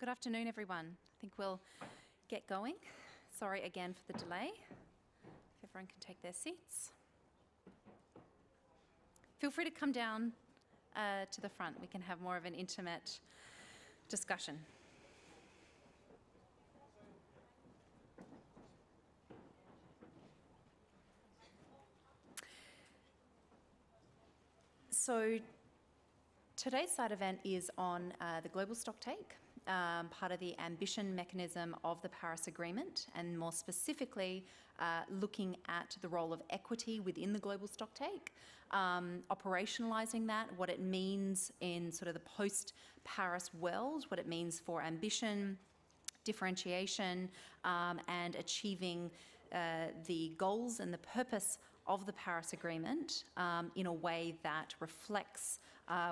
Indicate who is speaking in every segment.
Speaker 1: Good afternoon, everyone. I think we'll get going. Sorry again for the delay. If everyone can take their seats. Feel free to come down to the front. We can have more of an intimate discussion. So today's side event is on the Global Stocktake, part of the ambition mechanism of the Paris Agreement, and more specifically looking at the role of equity within the Global Stocktake, operationalising that, what it means in sort of the post-Paris world, what it means for ambition, differentiation, and achieving the goals and the purpose of the Paris Agreement in a way that reflects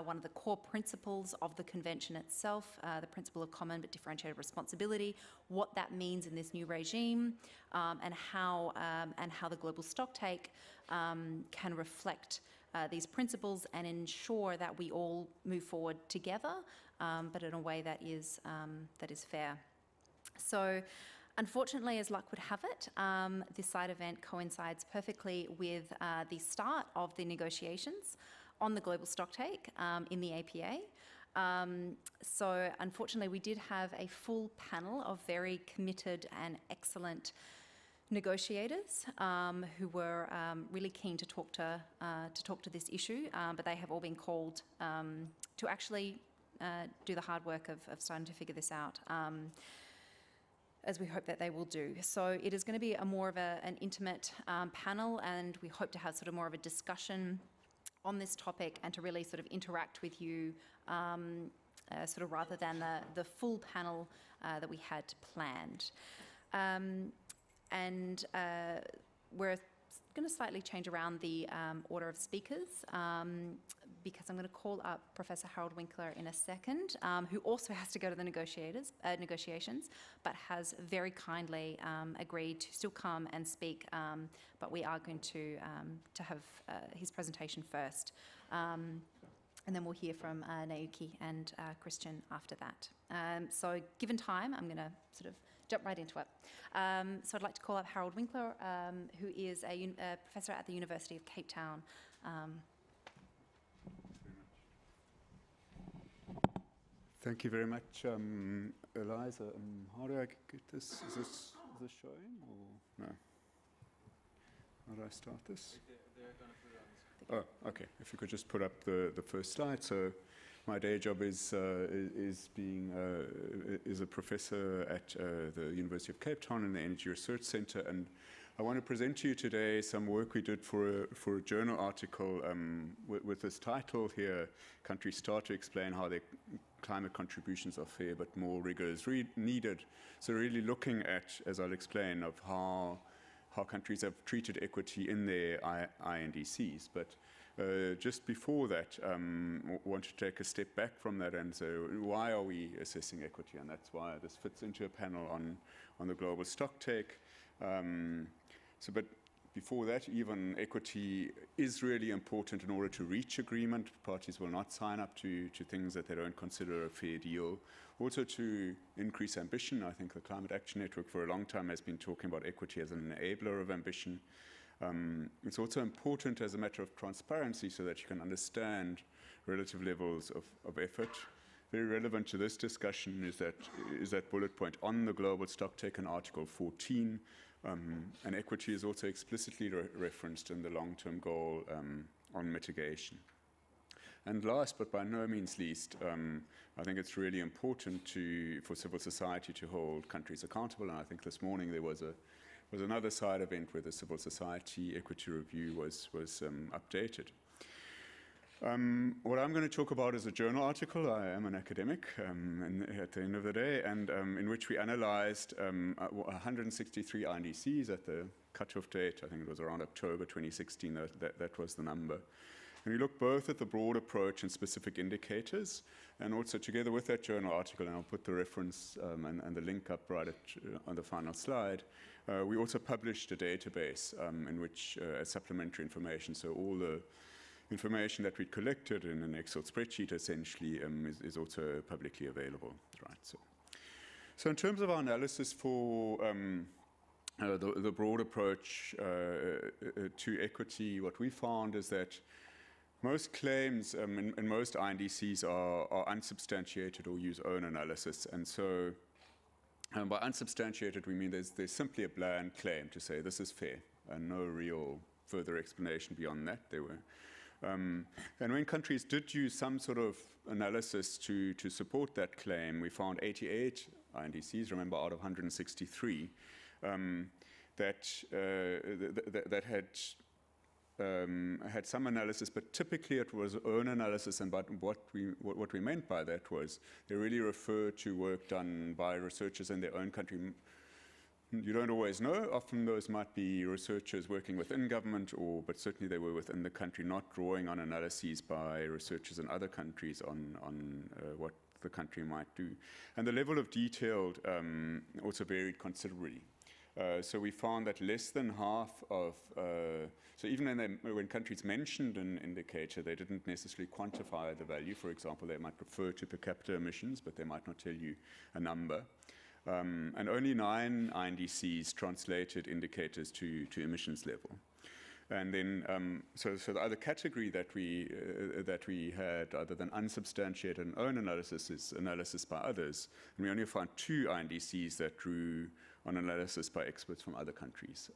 Speaker 1: one of the core principles of the convention itself, the principle of common but differentiated responsibility, what that means in this new regime, and how the Global Stocktake can reflect these principles and ensure that we all move forward together, but in a way that is fair. So, unfortunately, as luck would have it, this side event coincides perfectly with the start of the negotiations on the Global Stocktake in the APA. So, unfortunately, we did have a full panel of very committed and excellent negotiators who were really keen to talk to this issue, but they have all been called to actually do the hard work of starting to figure this out. As we hope that they will do. So it is going to be more of an intimate panel, and we hope to have sort of more of a discussion on this topic and to really sort of interact with you sort of rather than the full panel that we had planned. We're going to slightly change around the order of speakers because I'm going to call up Professor Harold Winkler in a second, who also has to go to the negotiations, but has very kindly agreed to still come and speak, but we are going to have his presentation first. And then we'll hear from Yuki and Christian after that. So given time, I'm going to sort of jump right into it. So I'd like to call up Harold Winkler, who is a professor at the University of Cape Town.
Speaker 2: Thank you very much, Eliza. How do I get this? Is this showing or no? How do I start this?
Speaker 3: They're going to put it on the screen.
Speaker 2: Oh, okay. If you could just put up the first slide. So, my day job is being a professor at the University of Cape Town in the Energy Research Centre, and I want to present to you today some work we did for a journal article with this title here: "Countries start to explain how their climate contributions are fair, but more rigor is needed." So, really looking at, as I'll explain, of how countries have treated equity in their INDCs. But just before that, I want to take a step back from that and say, why are we assessing equity? And that's why this fits into a panel on the Global Stocktake. But before that, even equity is really important in order to reach agreement. Parties will not sign up to things that they don't consider a fair deal. Also to increase ambition. I think the Climate Action Network for a long time has been talking about equity as an enabler of ambition. It's also important as a matter of transparency so that you can understand relative levels of effort. Very relevant to this discussion is that bullet point on the Global Stocktake in Article 14. And equity is also explicitly referenced in the long-term goal on mitigation. And last, but by no means least, I think it's really important for civil society to hold countries accountable. And I think this morning there was another side event where the civil society equity review was updated. What I'm going to talk about is a journal article. I am an academic at the end of the day, and in which we analyzed 163 INDCs at the cutoff date. I think it was around October 2016, that was the number. And we looked both at the broad approach and specific indicators, and also together with that journal article, and I'll put the reference and the link up right on the final slide, we also published a database in which as supplementary information, so all the information that we collected in an Excel spreadsheet essentially is also publicly available, right? So So in terms of our analysis for the broad approach to equity, what we found is that most claims in most INDCs are unsubstantiated or use own analysis. And so by unsubstantiated, we mean there's simply a bland claim to say this is fair and no real further explanation beyond that. There were. And when countries did use some sort of analysis to support that claim, we found 88 INDCs, remember, out of 163, that had some analysis, but typically it was own analysis. And but what we meant by that was they really referred to work done by researchers in their own country. You don't always know. Often those might be researchers working within government, but certainly they were within the country, not drawing on analyses by researchers in other countries on what the country might do. And the level of detail also varied considerably. So we found that less than half of, so even when countries mentioned an indicator, they didn't necessarily quantify the value. For example, they might refer to per capita emissions, but they might not tell you a number. And only 9 INDCs translated indicators to emissions level. And then, so the other category that we had, other than unsubstantiated and own analysis, is analysis by others. And we only found 2 INDCs that drew on analysis by experts from other countries.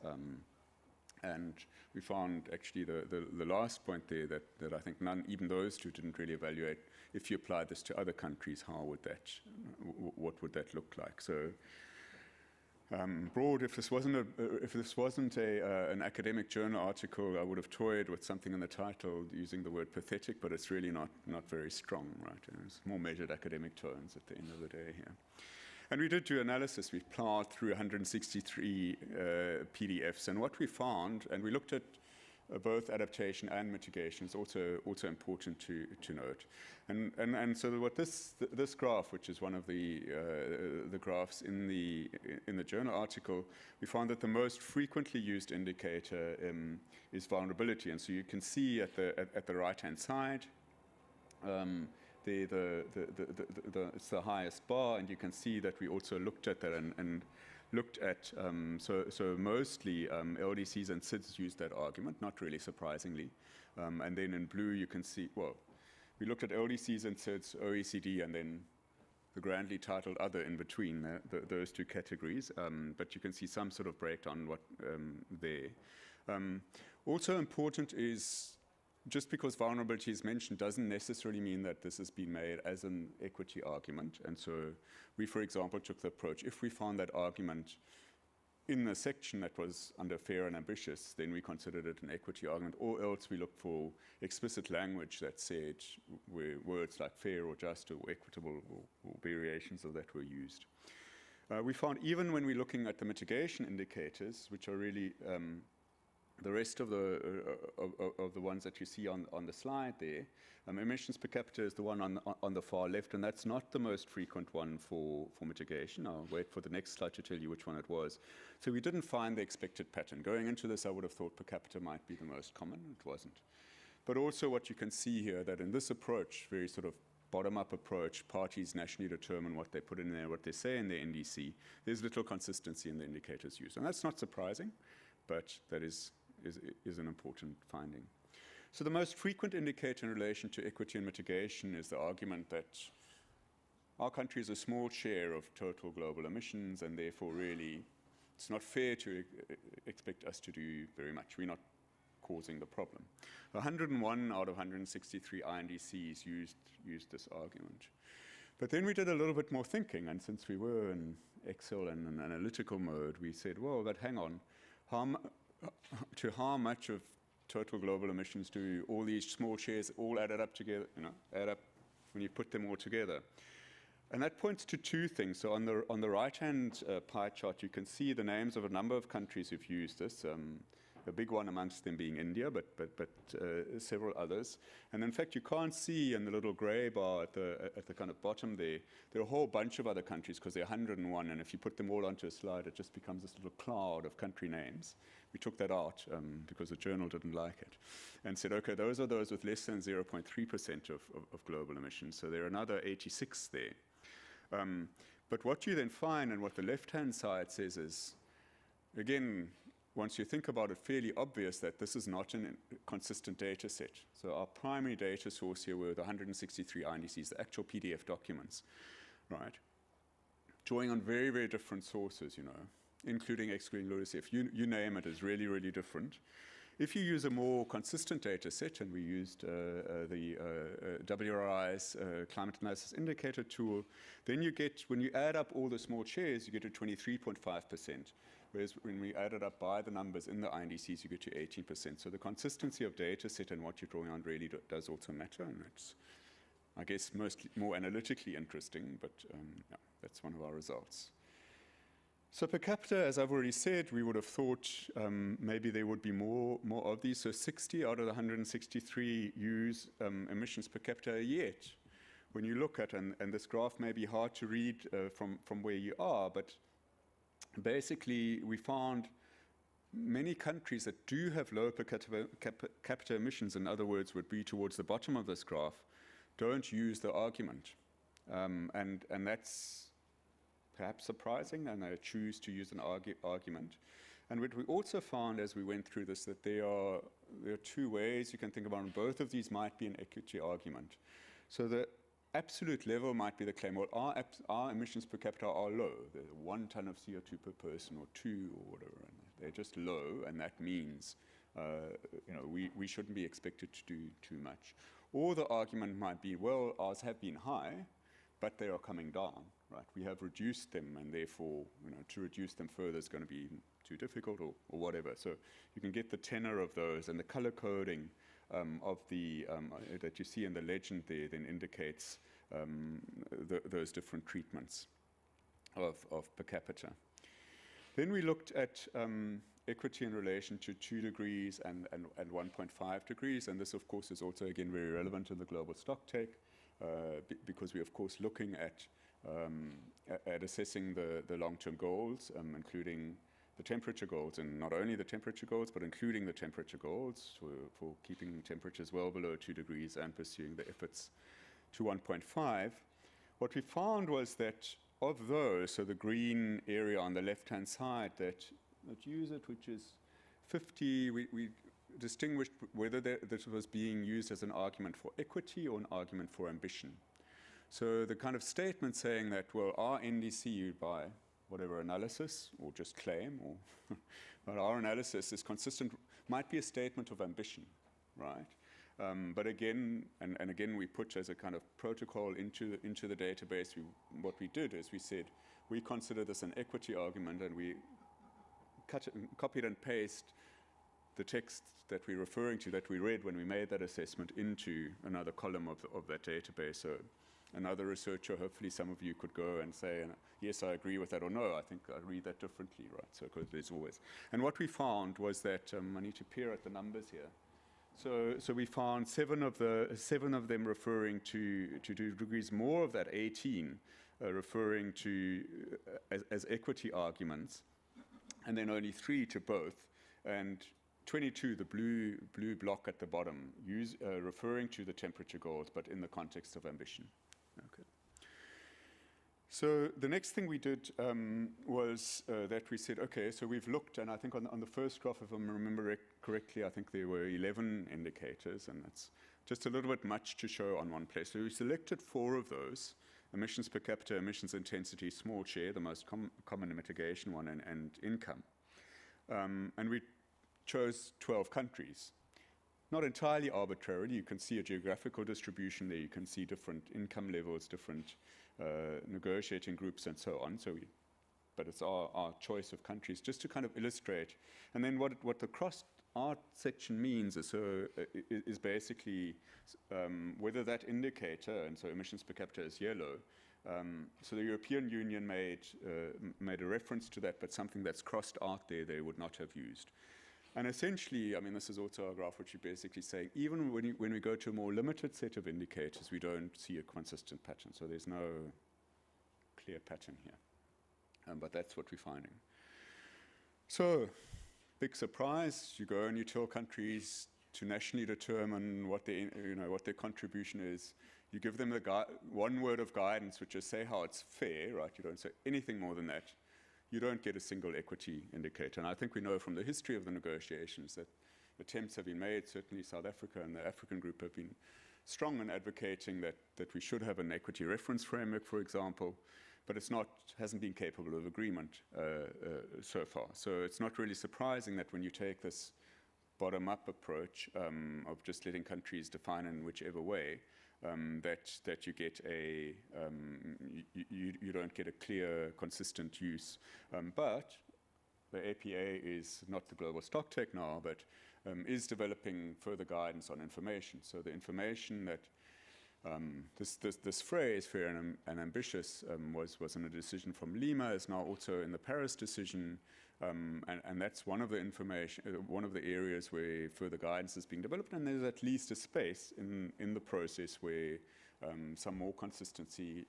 Speaker 2: And we found actually the last point there that I think even those 2 didn't really evaluate. If you apply this to other countries, what would that look like? So broad, if this wasn't an academic journal article, I would have toyed with something in the title using the word pathetic, but it's really not very strong, right? It's more measured academic tones at the end of the day here. And we did do analysis. We plowed through 163 PDFs, and what we found, and we looked at both adaptation and mitigation, is also important to note. And so what this graph, which is one of the graphs in the journal article, we found that the most frequently used indicator is vulnerability. And so you can see at the right-hand side, it's the highest bar, and you can see that we also looked at that and looked at, so mostly LDCs and SIDS used that argument, not really surprisingly. And then in blue you can see, well, we looked at LDCs and SIDS, OECD, and then the grandly titled other in between those 2 categories. But you can see some sort of breakdown there. Also important is, just because vulnerability is mentioned doesn't necessarily mean that this has been made as an equity argument. And so we, for example, took the approach, if we found that argument in a section that was under fair and ambitious, then we considered it an equity argument, or else we looked for explicit language that said where words like fair or just or equitable or variations of that were used. We found even when we're looking at the mitigation indicators, which are really the rest of the ones that you see on the slide there, emissions per capita is the one on the far left, and that's not the most frequent one for mitigation. I'll wait for the next slide to tell you which one it was. So we didn't find the expected pattern. Going into this, I would have thought per capita might be the most common. It wasn't. But also what you can see here, that in this approach, very sort of bottom-up approach, parties nationally determine what they put in there, what they say in their NDC. There's little consistency in the indicators used. And that's not surprising, but that is an important finding. So the most frequent indicator in relation to equity and mitigation is the argument that our country is a small share of total global emissions, and therefore really it's not fair to expect us to do very much. We're not causing the problem. 101 out of 163 INDCs used this argument. But then we did a little bit more thinking, and since we were in Excel and an analytical mode, we said, well, but hang on, how much of total global emissions do all these small shares all added up together, add up when you put them all together? And that points to 2 things. So on the right-hand pie chart, you can see the names of a number of countries who've used this. A big one amongst them being India, but several others. And in fact, you can't see in the little grey bar at the kind of bottom there are a whole bunch of other countries, because there are 101, and if you put them all onto a slide, it just becomes this little cloud of country names. We took that out because the journal didn't like it, and said, okay, those are those with less than 0.3% of global emissions. So there are another 86 there. But what you then find, and what the left-hand side says is, again, once you think about it, fairly obvious that this is not a consistent data set. So our primary data source here were the 163 INDCs, the actual PDF documents, right? Drawing on very, very different sources, you know, including excluding LULACF. You name it, is really, really different. If you use a more consistent data set, and we used the WRI's climate analysis indicator tool, then you get, when you add up all the small shares, you get to 23.5%. Whereas when we add it up by the numbers in the INDCs, you get to 18%. So the consistency of data set and what you're drawing on really does also matter. And that's, I guess, more analytically interesting, but yeah, that's one of our results. So per capita, as I've already said, we would have thought maybe there would be more of these. So 60 out of the 163 use emissions per capita yet. When you look at, and this graph may be hard to read from where you are, but basically we found many countries that do have low per capita emissions, in other words, would be towards the bottom of this graph, don't use the argument. And that's perhaps surprising, and they choose to use an argument. And what we also found as we went through this, that there are two ways you can think about it. Both of these might be an equity argument. So the absolute level might be the claim, well, our emissions per capita are low. There's 1 ton of CO2 per person, or 2, or whatever. And they're just low, and that means you know, we shouldn't be expected to do too much. Or the argument might be, well, ours have been high, but they are coming down, right? We have reduced them, and therefore, you know, to reduce them further is going to be too difficult, or whatever. So you can get the tenor of those, and the color coding of the that you see in the legend there then indicates those different treatments of per capita. Then we looked at equity in relation to 2 degrees and 1.5 degrees, and this of course is also again very relevant in the global stocktake because we're of course looking at assessing the long-term goals, including the temperature goals, and not only the temperature goals, but including the temperature goals for keeping temperatures well below 2 degrees and pursuing the efforts to 1.5. What we found was that of those, so the green area on the left-hand side that use it, which is 50, we distinguished whether this was being used as an argument for equity or an argument for ambition. So the kind of statement saying that, well, our NDC by whatever analysis, or just claim, or but our analysis is consistent, might be a statement of ambition, right? But again, and again, we put as a kind of protocol into the database, what we did is we said, we consider this an equity argument, and we copied and pasted the text that we're referring to, that we read when we made that assessment, into another column of that database. So another researcher, hopefully some of you could go and say, yes, I agree with that, or no, I think I read that differently, right? So because there's always. And what we found was that, I need to peer at the numbers here. So we found 7 of them referring to 2 degrees, more of that 18 referring to as equity arguments, and then only 3 to both, and 22, the blue block at the bottom, referring to the temperature goals, but in the context of ambition. Okay. So the next thing we did was that we said, okay, so we've looked, and I think on the first graph, if I remember correctly, I think there were 11 indicators, and that's just a little bit much to show on one place. So we selected 4 of those: emissions per capita, emissions intensity, small share, the most common mitigation one, and income. And we chose 12 countries. Not entirely arbitrarily. You can see a geographical distribution there. You can see different income levels, different negotiating groups, and so on. But it's our choice of countries, just to kind of illustrate. And then what the crossed art section means is basically whether that indicator, and so emissions per capita is yellow. So the European Union made a reference to that, but something that's crossed out there they would not have used. And essentially, I mean, this is also a graph which is basically saying, even when we go to a more limited set of indicators, we don't see a consistent pattern. So there's no clear pattern here. But that's what we're finding. So, big surprise, you go and you tell countries to nationally determine what their contribution is. you give them one word of guidance, which is say how it's fair, right? You don't say anything more than that. You don't get a single equity indicator. And I think we know from the history of the negotiations that attempts have been made. Certainly South Africa and the African group have been strong in advocating that we should have an equity reference framework, for example, but hasn't been capable of agreement so far. So it's not really surprising that when you take this bottom-up approach of just letting countries define in whichever way, that you get you don't get a clear, consistent use. But the APA is not the Global Stocktake now, but is developing further guidance on information. So the information that this phrase, fair and ambitious, was in a decision from Lima, is now also in the Paris decision, and that's one of the areas where further guidance is being developed, and there's at least a space in the process where some more consistency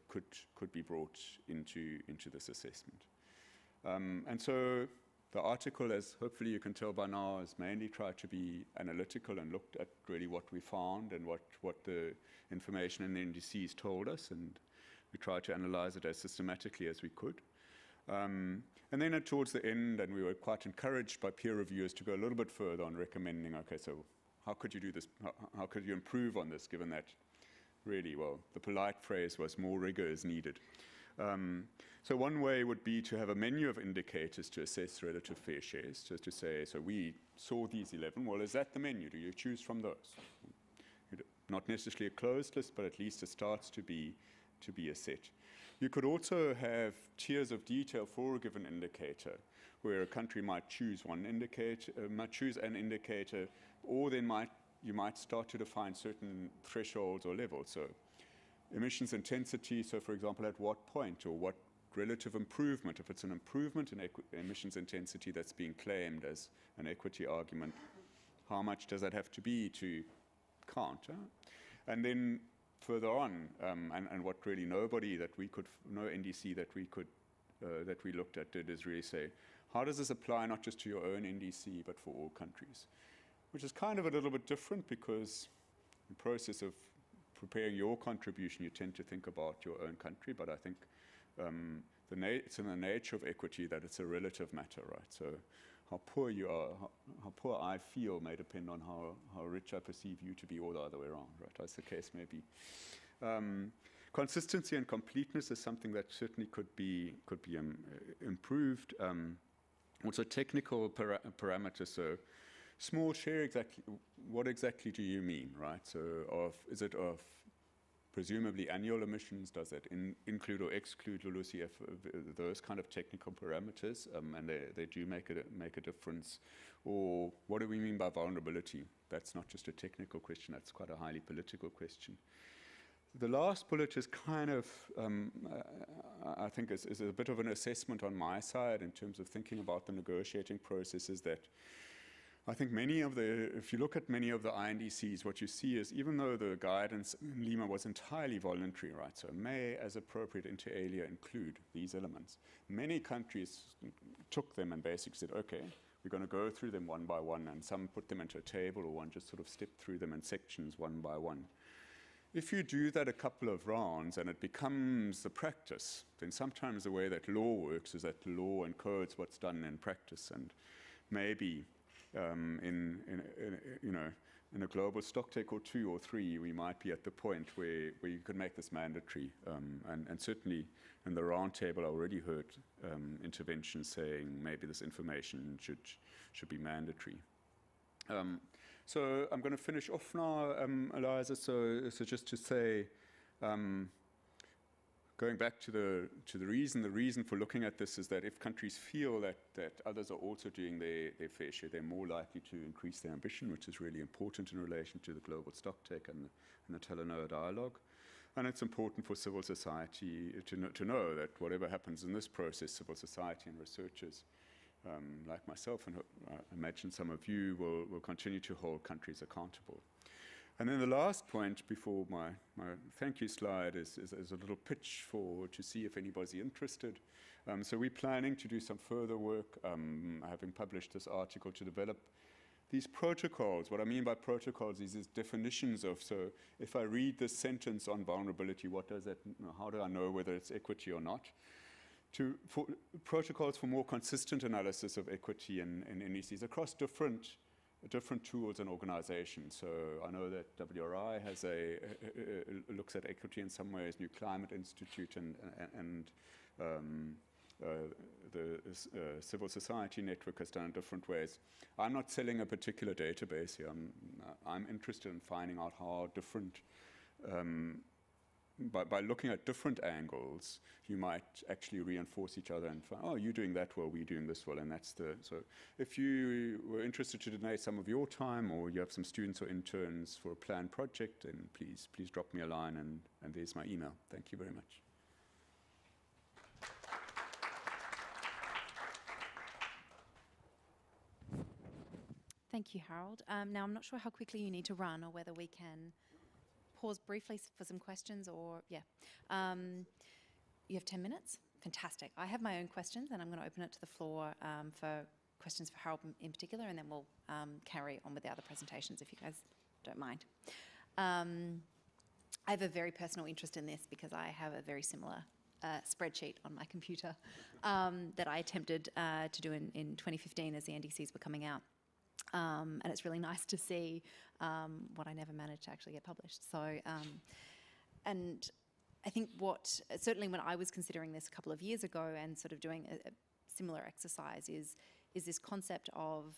Speaker 2: could be brought into this assessment. And so the article, as hopefully you can tell by now, has mainly tried to be analytical and looked at really what we found and what the information in the NDCs told us, and we tried to analyze it as systematically as we could. And then towards the end, and we were quite encouraged by peer reviewers to go a little bit further on recommending, okay, so how could you do this? How could you improve on this, given that really, well, the polite phrase was more rigor is needed. So one way would be to have a menu of indicators to assess relative fair shares, just to say, so we saw these 11, well, is that the menu? Do you choose from those? Not necessarily a closed list, but at least it starts to be a set. You could also have tiers of detail for a given indicator, where a country might choose one indicator, might choose an indicator, or then you might start to define certain thresholds or levels. So emissions intensity, so for example, at what point or what relative improvement, if it's an improvement in emissions intensity that's being claimed as an equity argument, how much does that have to be to count? And then further on, and what really no NDC that we looked at did is really say, how does this apply not just to your own NDC, but for all countries? Which is kind of a little bit different, because in the process of preparing your contribution, you tend to think about your own country, but I think it's in the nature of equity that it's a relative matter, right? So how poor you are, how poor I feel may depend on how rich I perceive you to be, or the other way around, right? As the case may be. Consistency and completeness is something that certainly could be improved. Also technical parameters, so small share, what exactly do you mean, right? So is it of presumably annual emissions? Does that include or exclude LULUCF? Those kind of technical parameters, and they do make a difference. Or what do we mean by vulnerability? That's not just a technical question, that's quite a highly political question. The last bullet is kind of, I think, is a bit of an assessment on my side in terms of thinking about the negotiating processes, that I think if you look at many of the INDCs, what you see is, even though the guidance in Lima was entirely voluntary, right, so may, as appropriate inter alia, include these elements, many countries took them and basically said, okay, we're going to go through them one by one, and some put them into a table, or one just sort of stepped through them in sections one by one. If you do that a couple of rounds and it becomes the practice, then sometimes the way that law works is that law encodes what's done in practice, and maybe in a global stocktake or 2 or 3, we might be at the point where you could make this mandatory. And certainly in the roundtable, I already heard interventions saying maybe this information should be mandatory. So I'm going to finish off now, Eliza. So just to say, going back to the reason for looking at this is that if countries feel that others are also doing their fair share, they're more likely to increase their ambition, which is really important in relation to the Global Stocktake and the Talanoa Dialogue. And it's important for civil society to know that whatever happens in this process, civil society and researchers like myself, and I imagine some of you, will continue to hold countries accountable. And then the last point before my thank you slide is a little pitch to see if anybody's interested. So we're planning to do some further work, having published this article, to develop these protocols, what I mean by protocols is these definitions of, so if I read this sentence on vulnerability, what does that, how do I know whether it's equity or not? For protocols for more consistent analysis of equity in NDCs across different tools and organizations. So I know that WRI has looks at equity in some ways, New Climate Institute and the Civil Society Network has done in different ways. I'm not selling a particular database here. I'm interested in finding out how different, by looking at different angles, you might actually reinforce each other and find, oh, you're doing that well, we're doing this well, and that's so if you were interested to donate some of your time, or you have some students or interns for a planned project, then please drop me a line, and there's my email. Thank you very much.
Speaker 1: Thank you, Harold. Now, I'm not sure how quickly you need to run, or whether we can pause briefly for some questions, or, yeah. You have 10 minutes? Fantastic. I have my own questions, and I'm going to open it to the floor for questions for Harold in particular, and then we'll carry on with the other presentations if you guys don't mind. I have a very personal interest in this because I have a very similar spreadsheet on my computer that I attempted to do in 2015 as the NDCs were coming out. And it's really nice to see what I never managed to actually get published. So, and I think certainly when I was considering this a couple of years ago and sort of doing a similar exercise is this concept of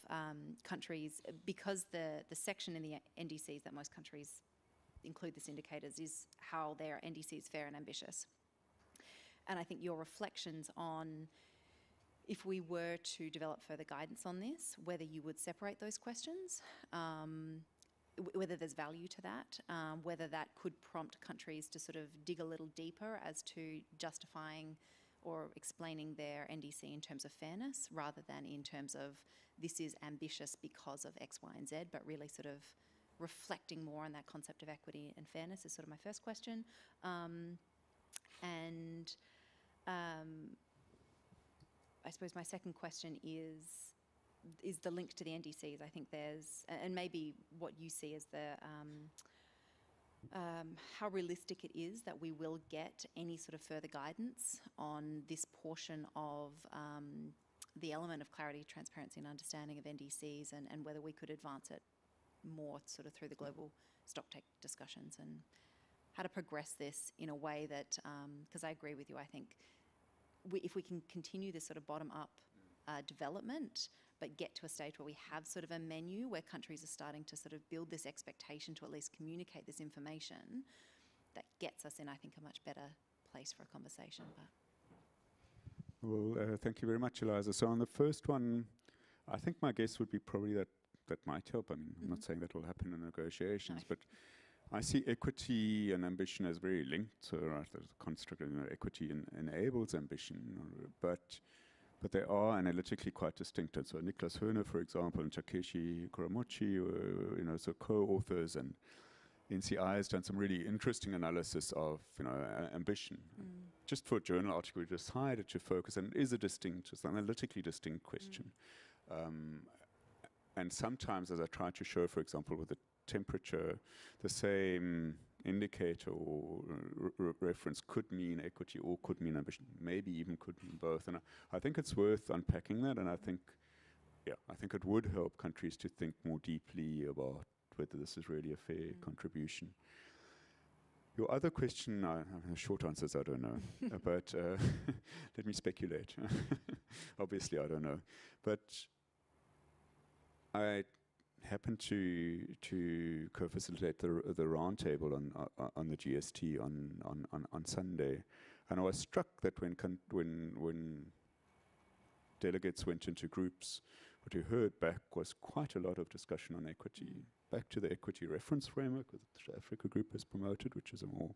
Speaker 1: countries, because the section in the NDCs that most countries include this indicators is how their NDC is fair and ambitious. And I think your reflections on, if we were to develop further guidance on this, whether you would separate those questions, whether there's value to that, whether that could prompt countries to sort of dig a little deeper as to justifying or explaining their NDC in terms of fairness, rather than in terms of this is ambitious because of X, Y, and Z, but really sort of reflecting more on that concept of equity and fairness is sort of my first question. I suppose my second question is the link to the NDCs. I think there's, and maybe what you see as the, how realistic it is that we will get any sort of further guidance on this portion of the element of clarity, transparency and understanding of NDCs, and whether we could advance it more sort of through the global stocktake discussions, and how to progress this in a way that, because I agree with you, I think if we can continue this sort of bottom-up development, but get to a stage where we have sort of a menu where countries are starting to sort of build this expectation to at least communicate this information, that gets us in, I think, a much better place for a conversation. But.
Speaker 2: Well, thank you very much, Eliza. So on the first one, I think my guess would be probably that might help. I mean, I'm not saying that will happen in negotiations, but I see equity and ambition as very linked. So, right, there's a construct, equity enables ambition, but they are analytically quite distinct. And so Niklas Höhne, for example, and Takeshi Kuramochi, so co-authors, and NCI has done some really interesting analysis of, ambition. Just for a journal article, we decided to focus, and it is it's an analytically distinct question. And sometimes, as I try to show, for example, with the temperature, the same indicator or reference could mean equity or could mean ambition, maybe even could mean both. And I think it's worth unpacking that, and I think it would help countries to think more deeply about whether this is really a fair contribution. Your other question, short answers, I don't know, but let me speculate. Obviously, I don't know, but I happened to co-facilitate the roundtable on the GST on Sunday, and I was struck that when delegates went into groups, what you heard back was quite a lot of discussion on equity, back to the equity reference framework that the Africa group has promoted, which is a more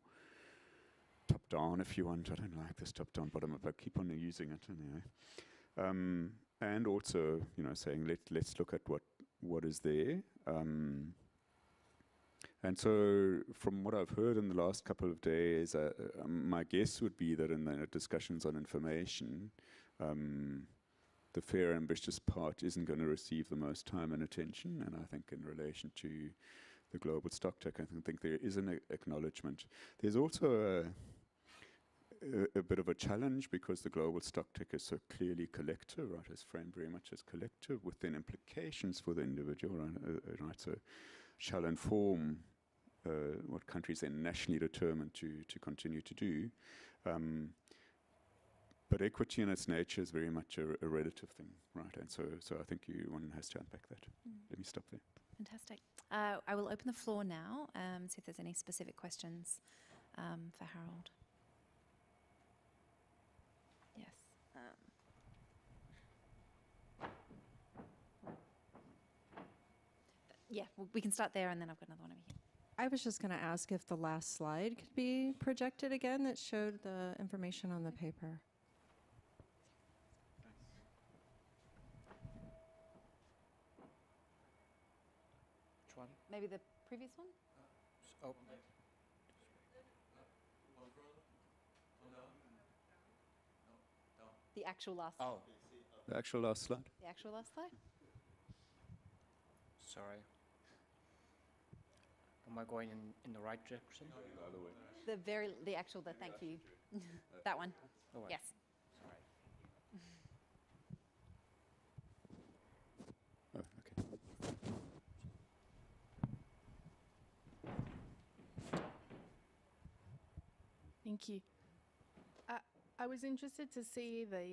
Speaker 2: top-down, if you want. I don't like this top-down, bottom-up. I keep on using it anyway. And also, saying let's look at what is there. And so, from what I've heard in the last couple of days, my guess would be that in the discussions on information, the fair, ambitious part isn't going to receive the most time and attention. And I think in relation to the global stocktake, I think there is an acknowledgement. There's also a bit of a challenge because the global stocktake is so clearly collective, right? It's framed very much as collective, with then implications for the individual, right? So shall inform what countries then nationally determine to continue to do. But equity in its nature is very much a relative thing, right? And so I think one has to unpack that. Let me stop there.
Speaker 1: Fantastic. I will open the floor now, see if there's any specific questions for Harold. Yes. Yeah, we can start there, and then I've got another one over here.
Speaker 4: I was just going to ask if the last slide could be projected again that showed the information on the paper.
Speaker 3: Which one?
Speaker 1: Maybe the previous one?
Speaker 3: Oh.
Speaker 1: The actual last.
Speaker 3: Oh,
Speaker 2: The actual last slide.
Speaker 1: The actual last slide.
Speaker 3: sorry. Am I going in the right direction?
Speaker 1: The actual. Thank you. That one.
Speaker 3: No way.
Speaker 1: Yes.
Speaker 3: Sorry.
Speaker 2: Oh, okay.
Speaker 5: Thank you. I was interested to see the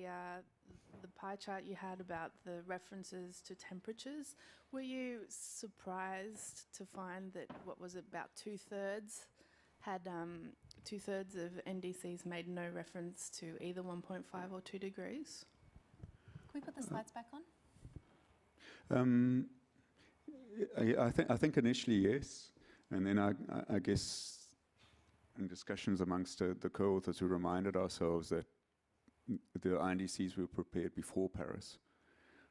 Speaker 5: pie chart you had about the references to temperatures. Were you surprised to find that what was it, about two-thirds of NDCs made no reference to either 1.5 or 2 degrees?
Speaker 1: Can we put the slides back on?
Speaker 2: I think initially yes, and then I guess in discussions amongst the co-authors, we reminded ourselves that the INDCs were prepared before Paris,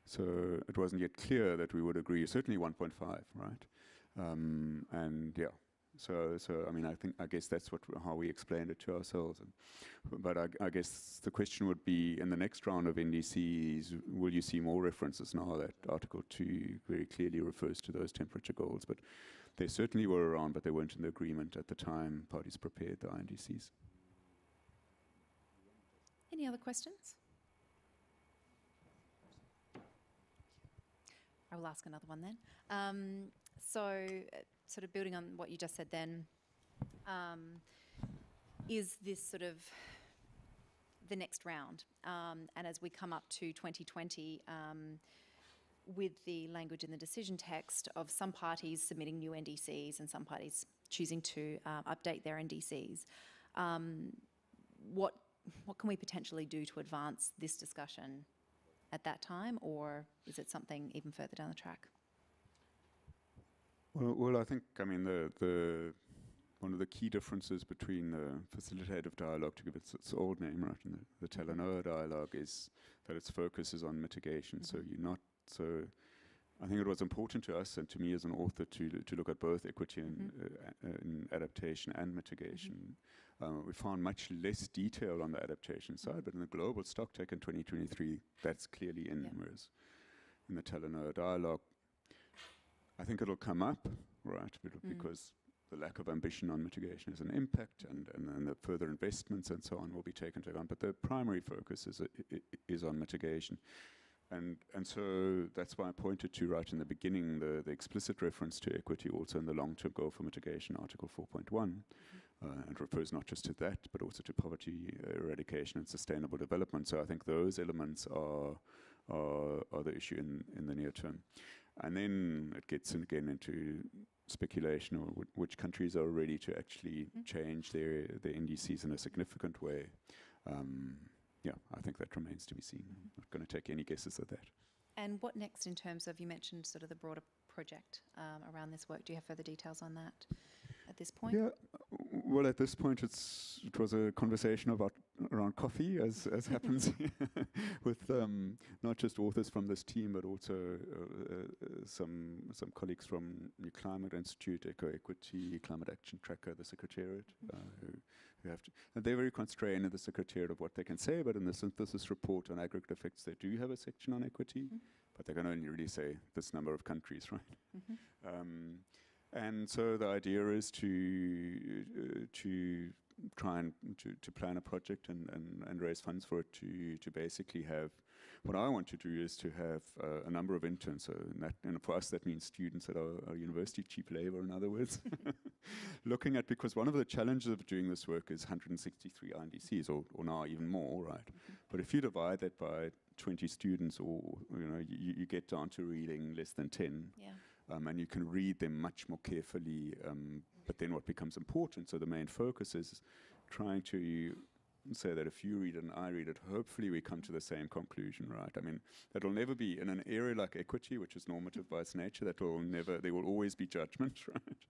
Speaker 2: so it wasn't yet clear that we would agree. Certainly 1.5, right? And yeah, so I mean, I guess that's how we explained it to ourselves. But I guess the question would be, in the next round of NDCs, will you see more references now that Article 2 very clearly refers to those temperature goals? But they certainly were around, but they weren't in the agreement at the time parties prepared the INDCs.
Speaker 1: Any other questions? I will ask another one then. Sort of building on what you just said then, is this sort of the next round? And as we come up to 2020, with the language in the decision text of some parties submitting new NDCs and some parties choosing to update their NDCs, what can we potentially do to advance this discussion at that time, or is it something even further down the track?
Speaker 2: Well, I think, I mean, one of the key differences between the Facilitative Dialogue, to give it its old name, right, and the Talanoa Dialogue, is that its focus is on mitigation. Mm-hmm. So you're not so. I think it was important to us and to me as an author to look at both equity and adaptation and mitigation. Mm-hmm. We found much less detail on the adaptation side, but in the Global Stocktake in 2023, that's clearly in. Whereas in the Talanoa Dialogue, I think it'll come up, right, because the lack of ambition on mitigation has an impact, and the further investments and so on will be taken into account. But the primary focus is on mitigation. And so that's why I pointed to, right in the beginning, the explicit reference to equity also in the long-term goal for mitigation, Article 4.1. And refers not just to that, but also to poverty eradication and sustainable development. So I think those elements are the issue in the near term. And then it gets again into speculation or which countries are ready to actually change their NDCs in a significant way. Yeah, I think that remains to be seen. I'm not going to take any guesses at that.
Speaker 1: And what next in terms of, you mentioned sort of the broader project around this work. Do you have further details on that at this point?
Speaker 2: Yeah, well, at this point, it was a conversation around coffee, as happens with not just authors from this team, but also some colleagues from the Climate Institute, Eco-Equity, Climate Action Tracker, the Secretariat, who You have to, and they're very constrained in the Secretariat of what they can say, but in the synthesis report on aggregate effects, they do have a section on equity, but they can only really say this number of countries, right? And so the idea is to try and to plan a project and raise funds for it to basically have. What I want to do is to have a number of interns. So and for us that means students at our university, cheap labor in other words. Looking at, because one of the challenges of doing this work is 163 INDCs or now even more, right? But if you divide that by 20 students, or you get down to reading less than 10.
Speaker 1: Yeah.
Speaker 2: And you can read them much more carefully, but then what becomes important, so the main focus is trying to say that if you read it and I read it, hopefully we come to the same conclusion, right? I mean, that will never be, in an area like equity, which is normative by its nature, there will always be judgment, right?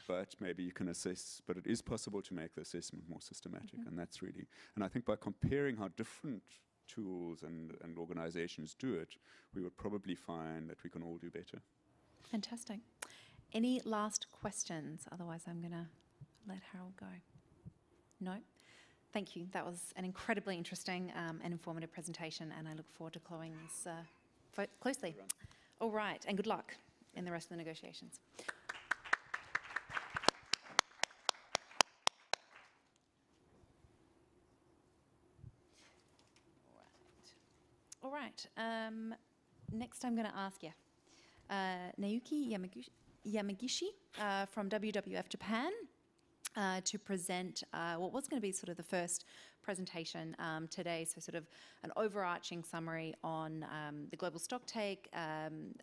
Speaker 2: But maybe you can assess, but it is possible to make the assessment more systematic, and that's really, and I think by comparing how different tools and organizations do it, we would probably find that we can all do better.
Speaker 1: Fantastic. Any last questions? Otherwise, I'm going to let Harold go. No? Thank you. That was an incredibly interesting and informative presentation, and I look forward to following this closely. All right, and good luck in the rest of the negotiations. All right. Next, I'm going to ask you. Yuki Yamaguchi from WWF Japan to present what was going to be sort of the first presentation today, so sort of an overarching summary on the global stocktake,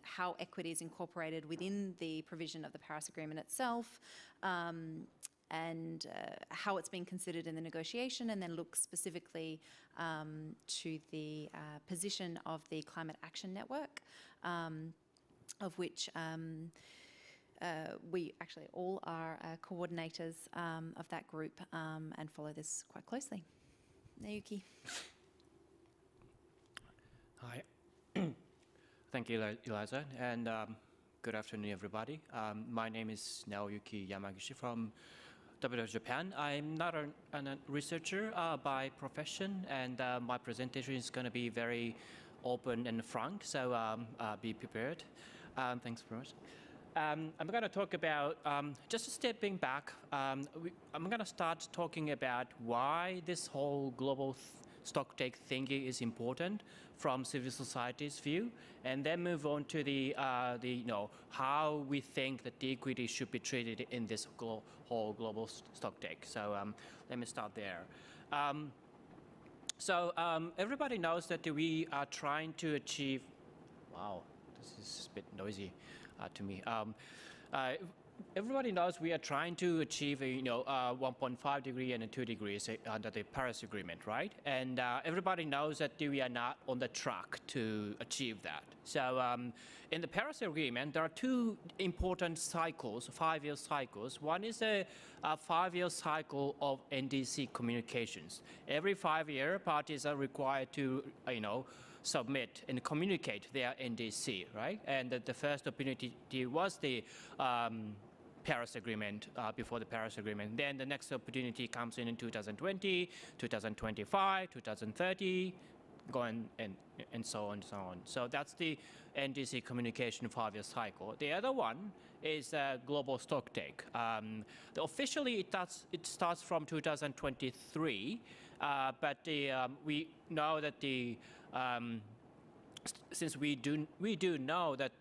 Speaker 1: how equity is incorporated within the provision of the Paris Agreement itself, and how it's being considered in the negotiation, and then look specifically to the position of the Climate Action Network, of which we actually all are coordinators of that group and follow this quite closely. Yuki.
Speaker 3: Hi. Thank you, Eliza, and good afternoon, everybody. My name is now Yuki Yamaguchi from WWF Japan. I'm not a researcher by profession, and my presentation is going to be very open and frank, so be prepared. Thanks very much. I'm going to talk about, just stepping back, I'm going to start talking about why this whole global stocktake thinking is important from civil society's view, and then move on to the how we think that the equity should be treated in this whole global stocktake. So let me start there. Everybody knows that we are trying to achieve. Wow, this is a bit noisy to me. Everybody knows we are trying to achieve a 1.5 degree and 2 degrees under the Paris Agreement, right? And everybody knows that we are not on the track to achieve that. So in the Paris Agreement, there are two important cycles, 5-year cycles. One is a 5-year cycle of NDC communications. Every 5 years, parties are required to, submit and communicate their NDC, right? And the first opportunity was the Paris Agreement, before the Paris Agreement. Then the next opportunity comes in 2020, 2025, 2030, going and so on and so on. So that's the NDC communication 5-year cycle. The other one is global stocktake. Officially, it starts from 2023, but we know that since we do know that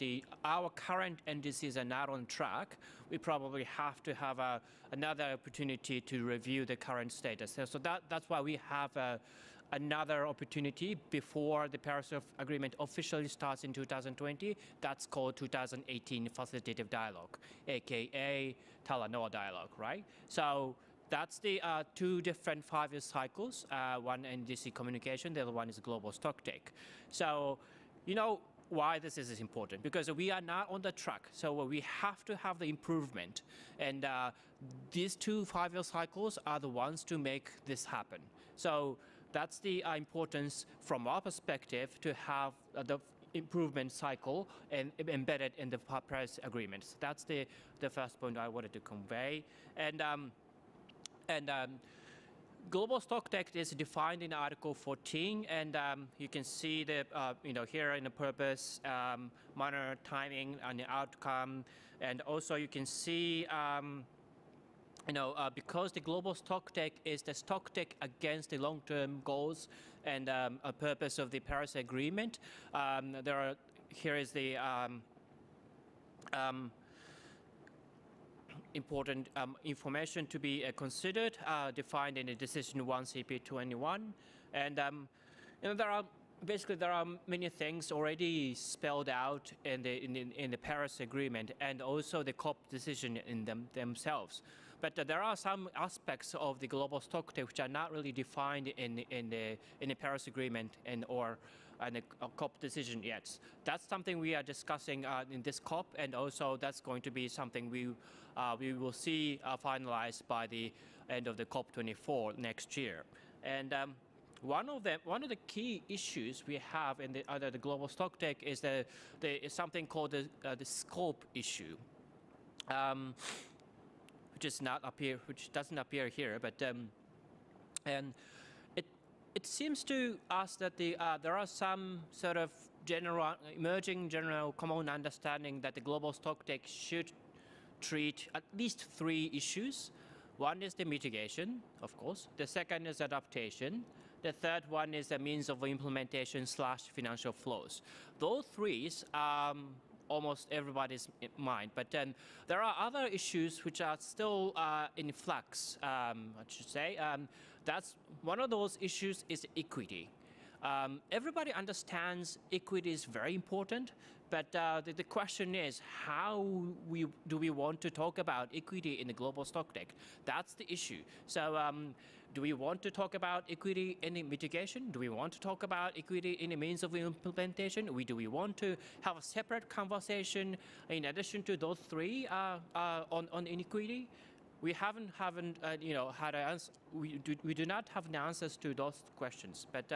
Speaker 3: our current NDCs are not on track, we probably have to have another opportunity to review the current status. So that's why we have another opportunity before the Paris Agreement officially starts in 2020. That's called 2018 Facilitative Dialogue, aka Talanoa Dialogue, right? So that's the two different 5-year cycles. One NDC communication, the other one is global stocktake. So, why this is important? Because we are not on the track. So we have to have the improvement. And these two 5-year cycles are the ones to make this happen. So that's the importance from our perspective to have the improvement cycle and embedded in the Paris Agreements. That's the first point I wanted to convey. And And Global Stocktake is defined in Article 14, and you can see the here in the purpose, manner, timing, and the outcome, and also you can see because the Global Stocktake is the stocktake against the long-term goals and a purpose of the Paris Agreement. Here is the important information to be considered, defined in the Decision 1 CP21, and there are many things already spelled out in the Paris Agreement and also the COP decision in themselves. But there are some aspects of the Global Stocktake which are not really defined in the Paris Agreement or the COP decision yet. That's something we are discussing in this COP, and also that's going to be something we will see finalized by the end of the COP24 next year. And one of the key issues we have in the Global Stocktake is something called the scope issue, which doesn't appear here, but and it seems to us that there are some sort of emerging general common understanding that the Global Stocktake should treat at least 3 issues. One is the mitigation, of course. The second is adaptation. The third one is the means of implementation / financial flows. Those 3 almost everybody's mind, but then there are other issues which are still in flux, I should say. That's one of those issues is equity. Everybody understands equity is very important, but the question is how do we want to talk about equity in the Global Stocktake? That's the issue. So do we want to talk about equity in the mitigation? Do we want to talk about equity in the means of implementation? Do we want to have a separate conversation in addition to those 3 on inequity? We haven't had an answer. We do not have the answers to those questions. But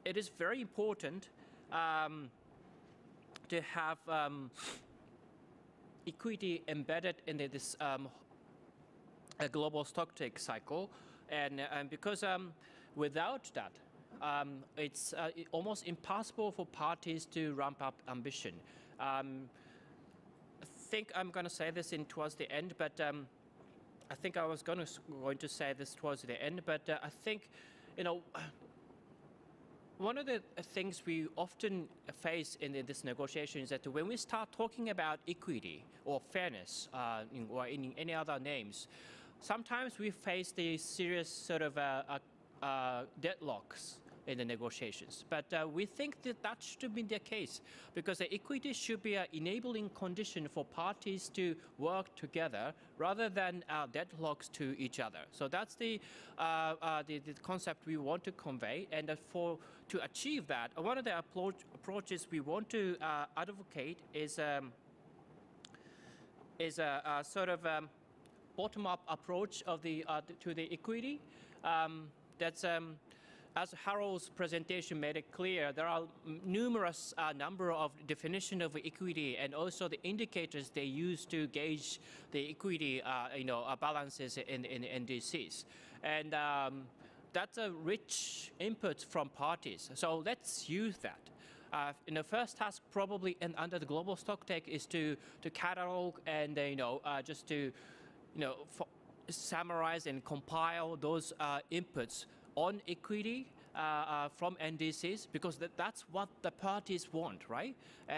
Speaker 3: it is very important to have equity embedded in this Global Stocktake cycle, and because without that, it's almost impossible for parties to ramp up ambition. I think I'm going to say this towards the end, but I think I was going to say this towards the end, but I think, one of the things we often face in this negotiation is that when we start talking about equity or fairness or in any other names, sometimes we face the serious sort of deadlocks in the negotiations. But we think that should be the case, because the equity should be an enabling condition for parties to work together rather than deadlocks to each other. So that's the concept we want to convey, and to achieve that, one of the approaches we want to advocate is a sort of bottom-up approach of to the equity. That's as Harold's presentation made it clear, there are numerous number of definition of equity, and also the indicators they use to gauge the equity balances in NDCs. And that's a rich input from parties. So let's use that. The first task probably under the Global Stocktake is to catalog and just to summarize and compile those inputs on equity from NDCs, because that's what the parties want, right?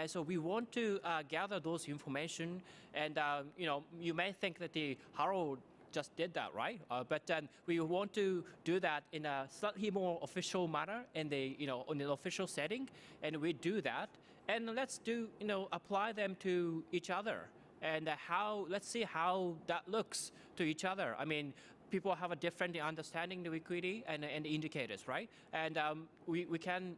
Speaker 3: So we want to gather those information, and you may think that the Harold just did that, right? But we want to do that in a slightly more official manner in the in an official setting, and we do that, and let's apply them to each other, and let's see how that looks to each other. I mean, people have a different understanding of equity and the indicators, right? And we can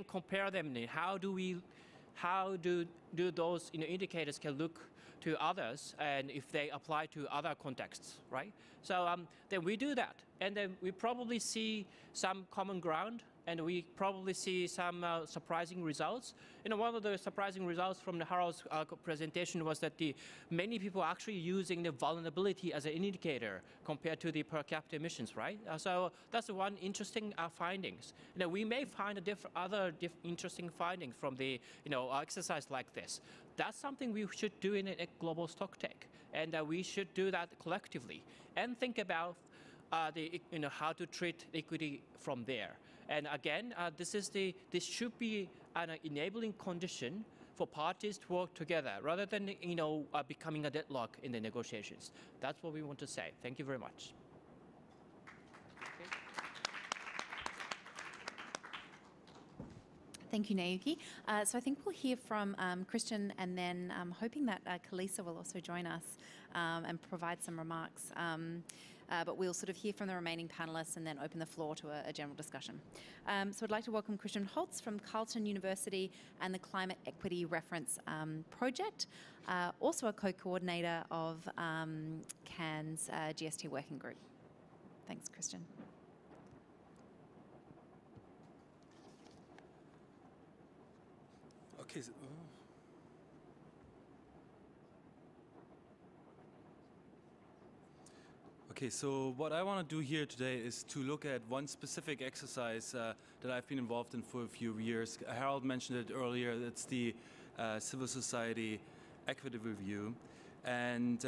Speaker 3: compare them. How do those indicators can look to others, and if they apply to other contexts, right? So then we do that, and then we probably see some common ground and we probably see some surprising results. One of the surprising results from Harold's presentation was that many people are actually using the vulnerability as an indicator compared to the per capita emissions, right? So that's one interesting findings. We may find other interesting findings from the exercise like this. That's something we should do in a global stocktake, and we should do that collectively and think about how to treat equity from there. And again, this should be an enabling condition for parties to work together rather than becoming a deadlock in the negotiations. That's what we want to say. Thank you very much.
Speaker 1: Thank you, Naoki. So I think we'll hear from Christian, and then I'm hoping that Kalisa will also join us and provide some remarks. But we'll sort of hear from the remaining panelists and then open the floor to a general discussion. So I'd like to welcome Christian Holtz from Carleton University and the Climate Equity Reference Project, also a co-coordinator of CAN's GST working group. Thanks, Christian.
Speaker 6: Okay. Okay, so what I want to do here today is to look at one specific exercise that I've been involved in for a few years. Harold mentioned it earlier. It's the Civil Society Equity Review, and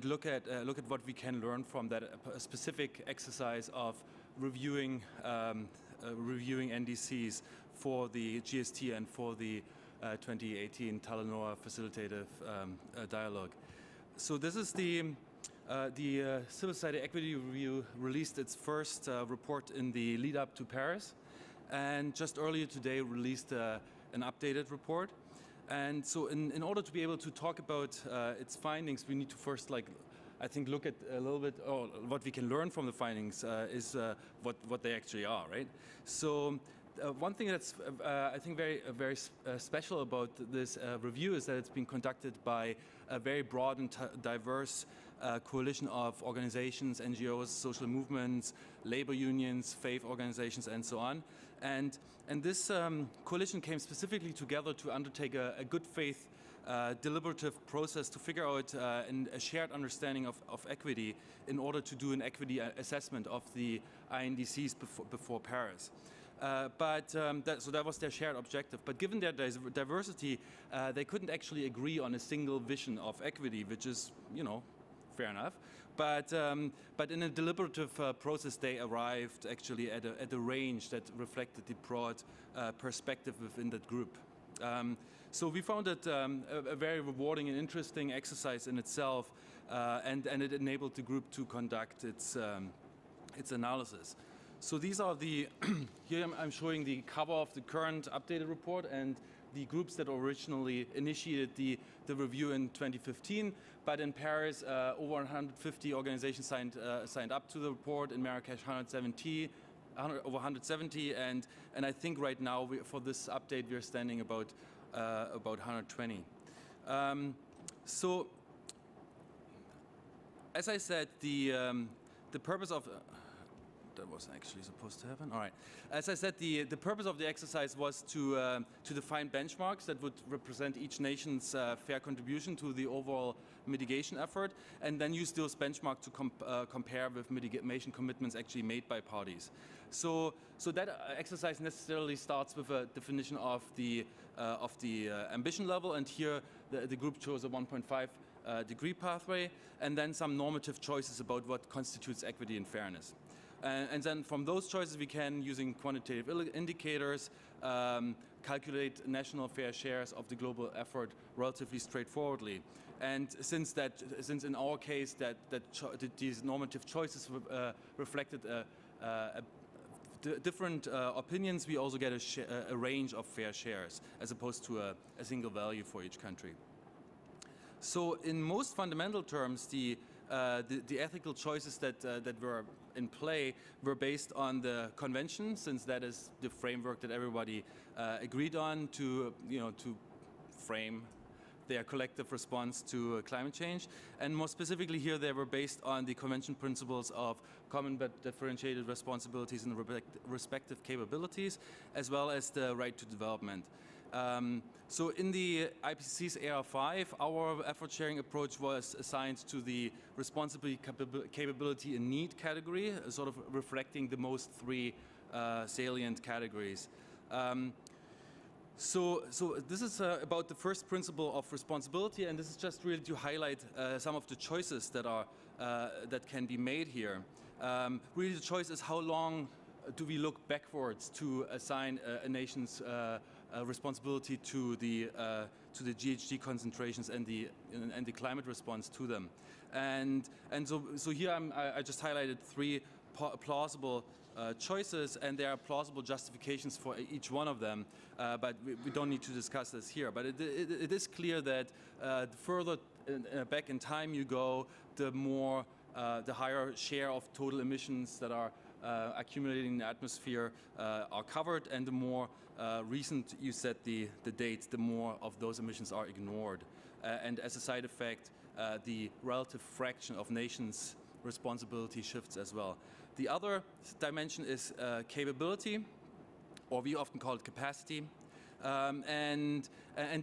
Speaker 6: look at what we can learn from that specific exercise of reviewing NDCs for the GST and for the 2018 Talanoa Facilitative Dialogue. So this is the Civil Society Equity Review released its first report in the lead up to Paris, and just earlier today released an updated report. And so in order to be able to talk about its findings, we need to first, I think, look at a little bit, what we can learn from the findings is what they actually are, right? So one thing that's, I think, very special about this review is that it's been conducted by a very broad and diverse coalition of organizations, NGOs, social movements, labor unions, faith organizations, and so on. And this coalition came specifically together to undertake a good faith deliberative process to figure out a shared understanding of equity in order to do an equity assessment of the INDCs before Paris. So that was their shared objective. But given their diversity, they couldn't actually agree on a single vision of equity, which is, fair enough. But in a deliberative process, they arrived actually at a range that reflected the broad perspective within that group. So we found it a very rewarding and interesting exercise in itself, and it enabled the group to conduct its analysis. So these are here I'm showing the cover of the current updated report and the groups that originally initiated the review in 2015. But in Paris, over 150 organizations signed up to the report. In Marrakesh, over 170, and I think right now for this update we're standing about 120. So, as I said, the purpose of that wasn't actually supposed to happen. All right. As I said, the purpose of the exercise was to define benchmarks that would represent each nation's fair contribution to the overall mitigation effort, and then use those benchmarks to compare with mitigation commitments actually made by parties. So that exercise necessarily starts with a definition of the ambition level, and here the group chose a 1.5 degree pathway, and then some normative choices about what constitutes equity and fairness. And then from those choices, we can, using quantitative indicators, calculate national fair shares of the global effort relatively straightforwardly. And since in our case these normative choices reflected different opinions, we also get a range of fair shares as opposed to a single value for each country. So in most fundamental terms, the ethical choices that were in play were based on the convention, since that is the framework that everybody agreed on to frame their collective response to climate change. And more specifically here, they were based on the Convention principles of common but differentiated responsibilities and respective capabilities, as well as the right to development. So in the IPCC's AR5, our effort sharing approach was assigned to the responsibility, capability and need category, sort of reflecting the most three salient categories. So this is about the first principle of responsibility, and this is just really to highlight some of the choices that are that can be made here. Really, the choice is how long do we look backwards to assign a nation's responsibility to the GHG concentrations and the climate response to them, and so here I just highlighted three plausible choices, and there are plausible justifications for each one of them, but we don't need to discuss this here. But it is clear that the further back in time you go, the more the higher share of total emissions that are accumulating in the atmosphere are covered, and the more recent you set the date, the more of those emissions are ignored. And as a side effect, the relative fraction of nations' responsibility shifts as well. The other dimension is capability, or we often call it capacity. And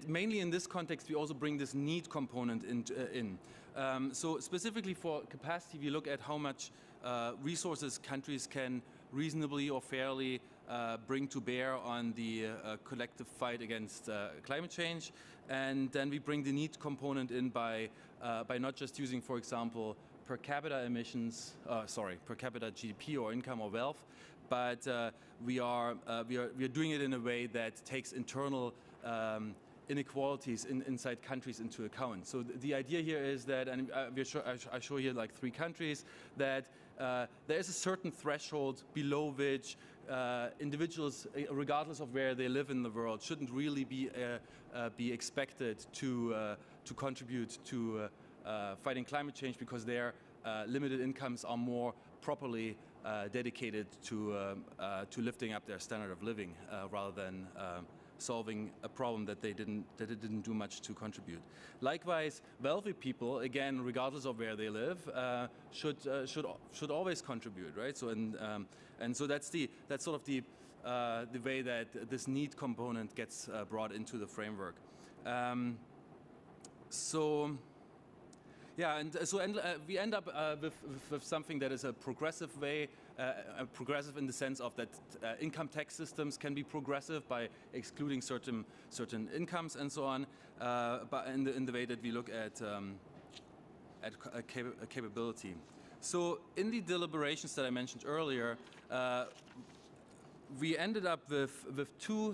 Speaker 6: mainly in this context, we also bring this need component in. So specifically for capacity, we look at how much resources countries can reasonably or fairly bring to bear on the collective fight against climate change. And then we bring the need component in by not just using, for example, per capita emissions, per capita GDP or income or wealth, but we are doing it in a way that takes internal inequalities inside countries into account. So the idea here is that, and I show here like 3 countries, that there is a certain threshold below which individuals, regardless of where they live in the world, shouldn't really be expected to contribute to fighting climate change, because their limited incomes are more properly dedicated to lifting up their standard of living rather than solving a problem that they didn't do much to contribute. Likewise, wealthy people, again, regardless of where they live, should always contribute, right? So and so that's sort of the way that this need component gets brought into the framework. Yeah, and so we end up with something that is a progressive way, progressive in the sense of that income tax systems can be progressive by excluding certain incomes and so on, but in the way that we look at capability. So in the deliberations that I mentioned earlier, we ended up with 2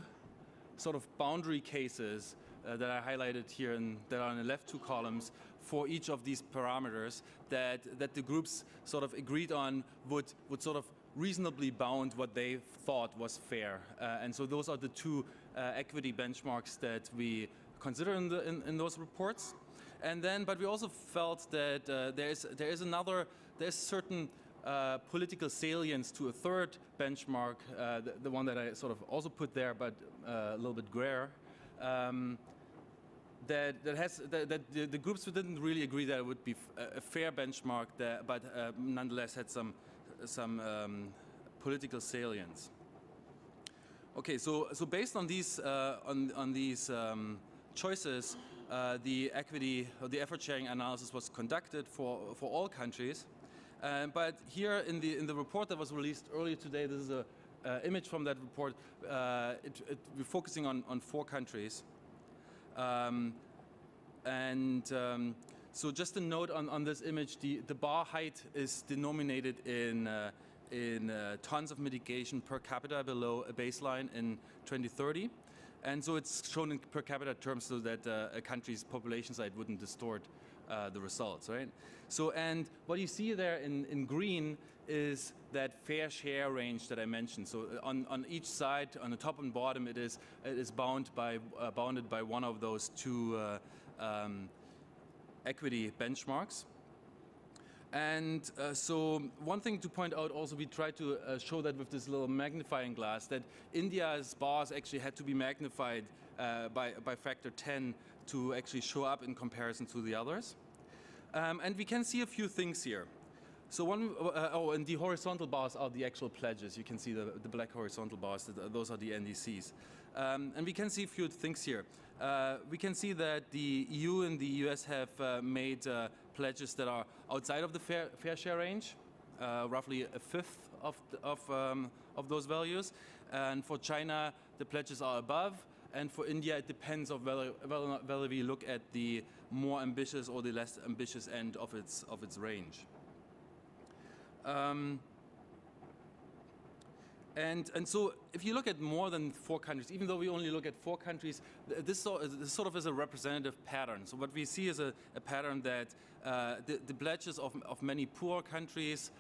Speaker 6: sort of boundary cases that I highlighted here and that are in the left 2 columns for each of these parameters that the groups sort of agreed on would sort of reasonably bound what they thought was fair. And so those are the 2 equity benchmarks that we consider in those reports. And then, but we also felt that there's certain political salience to a 3rd benchmark, the one that I sort of also put there, but a little bit grayer. That the groups didn't really agree that it would be a fair benchmark, but nonetheless had some political salience. Okay, so based on these choices, the equity or the effort sharing analysis was conducted for all countries. But here in the report that was released earlier today, this is a image from that report. We're focusing on 4 countries. So just a note on this image, the bar height is denominated in tons of mitigation per capita below a baseline in 2030. And so it's shown in per capita terms so that a country's population side wouldn't distort the results, right? So, and what you see there in green is that fair share range that I mentioned. So on each side, on the top and bottom, it is bounded by one of those 2 equity benchmarks. And so one thing to point out also, we tried to show that with this little magnifying glass, that India's bars actually had to be magnified by factor 10 to actually show up in comparison to the others. And we can see a few things here. So and the horizontal bars are the actual pledges. You can see the black horizontal bars, those are the NDCs. And we can see a few things here. We can see that the EU and the US have made pledges that are outside of the fair share range, roughly a fifth of those values. And for China, the pledges are above. And for India, it depends on whether we look at the more ambitious or the less ambitious end of its range. And so if you look at more than 4 countries, even though we only look at 4 countries, this sort of is a representative pattern. So what we see is a pattern that the pledges of many poor countries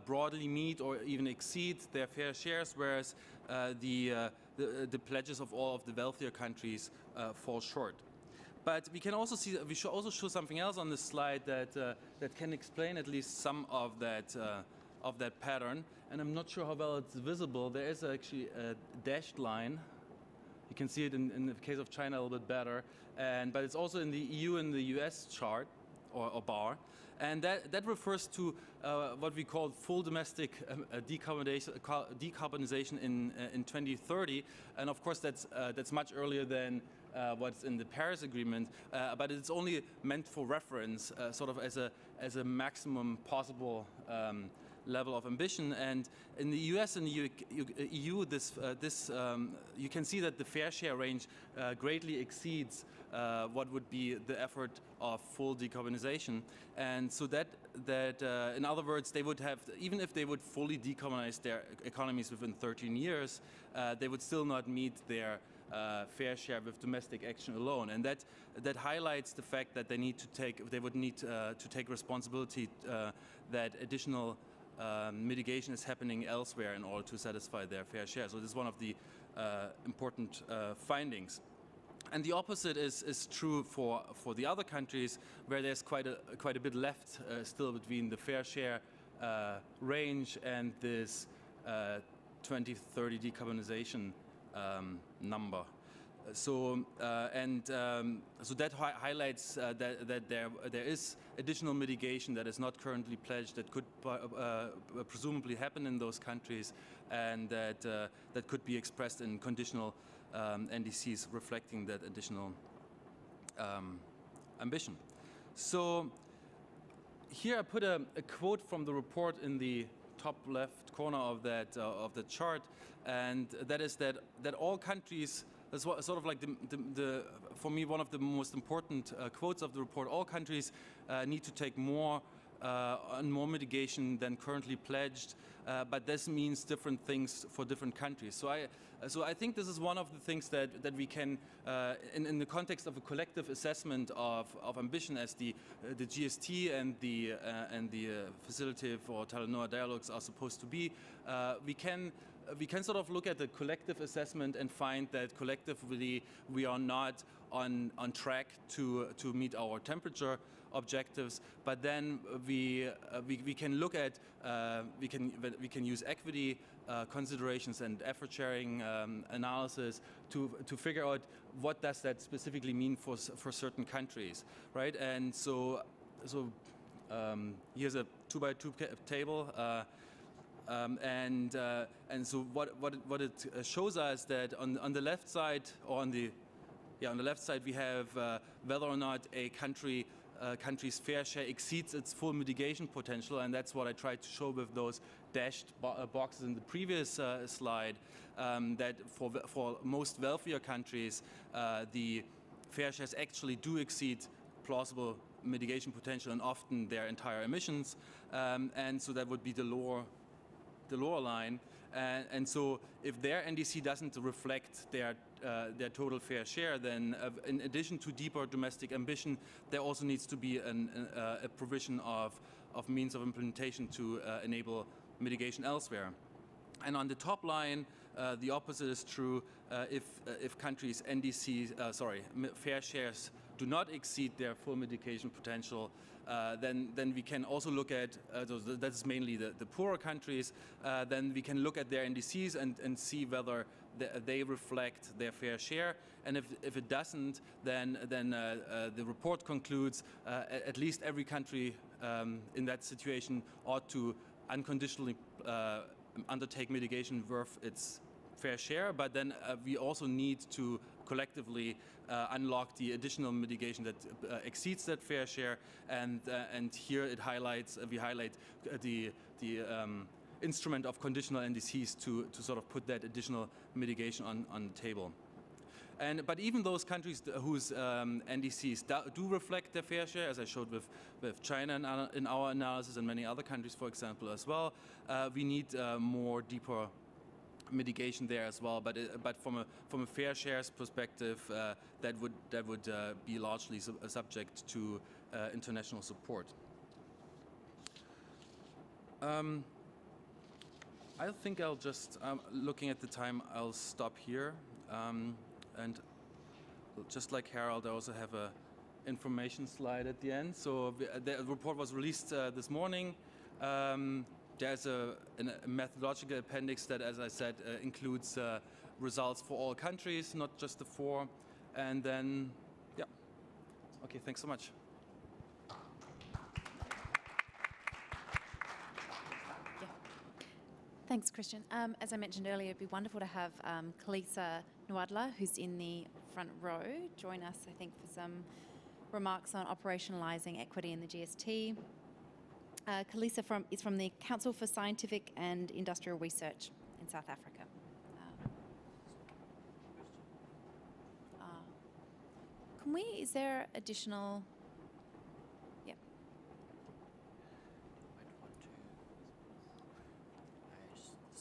Speaker 6: broadly meet or even exceed their fair shares, whereas the pledges of all of the wealthier countries fall short. But we can also see, we should also show something else on this slide that can explain at least some of that pattern. And I'm not sure how well it's visible. There is actually a dashed line. You can see it in the case of China a little bit better. But it's also in the EU and the US chart or bar. And that refers to what we call full domestic decarbonization in 2030. And of course, that's much earlier than what's in the Paris Agreement. But it's only meant for reference, sort of as a maximum possible level of ambition. And in the US and the EU, you can see that the fair share range greatly exceeds what would be the effort of full decarbonization. And so that in other words, they would have, even if they would fully decarbonize their economies within 13 years, they would still not meet their fair share with domestic action alone. And that highlights the fact that they would need to take responsibility that additional mitigation is happening elsewhere in order to satisfy their fair share. So this is one of the important findings. And the opposite is true for the other countries, where there's quite a bit left still between the fair share range and this 2030 decarbonization number. So so that highlights that there is additional mitigation that is not currently pledged that could presumably happen in those countries, and that could be expressed in conditional NDCs reflecting that additional ambition. So here I put a quote from the report in the top left corner of the chart, and that is that all countries. That's sort of like for me, one of the most important quotes of the report. All countries need to take more on more mitigation than currently pledged, but this means different things for different countries. So I think this is one of the things that we can, in the context of a collective assessment of ambition, as the GST and the Facilitative or Talanoa dialogues are supposed to be, we can sort of look at the collective assessment and find that collectively we are not on track to meet our temperature objectives. But then we can look at we can use equity considerations and effort sharing analysis to figure out what does that specifically mean for certain countries, right? And so here's a 2x2 table. And so what it shows us that on the left side, or on the left side, we have whether or not a country's fair share exceeds its full mitigation potential, and that's what I tried to show with those dashed boxes in the previous slide. That for most wealthier countries, the fair shares actually do exceed plausible mitigation potential, and often their entire emissions. And so that would be the lower line, and so if their NDC doesn't reflect their total fair share, then in addition to deeper domestic ambition, there also needs to be a provision of means of implementation to enable mitigation elsewhere. And on the top line, the opposite is true. If countries' NDCs, fair shares do not exceed their full mitigation potential, then we can also look at, that's mainly the poorer countries, then we can look at their NDCs and see whether they reflect their fair share. And if it doesn't, then the report concludes at least every country in that situation ought to unconditionally undertake mitigation worth its fair share, but then we also need to collectively unlock the additional mitigation that exceeds that fair share, and here it highlights we highlight the instrument of conditional NDCs to sort of put that additional mitigation on the table. But even those countries whose NDCs do reflect their fair share, as I showed with China in our analysis and many other countries, for example, as well, we need more deeper mitigation there as well. But from a fair shares perspective, that would be largely subject to international support. I think I'll just, looking at the time, I'll stop here. And just like Harold, I also have a information slide at the end. So the report was released this morning. There's a methodological appendix that, as I said, includes results for all countries, not just the 4. And then, yeah. Okay, thanks so much.
Speaker 1: Thanks, Christian. As I mentioned earlier, it'd be wonderful to have Kalisa Nwadla, who's in the front row, join us, I think, for some remarks on operationalising equity in the GST. Kalisa is from the Council for Scientific and Industrial Research in South Africa. Is there additional...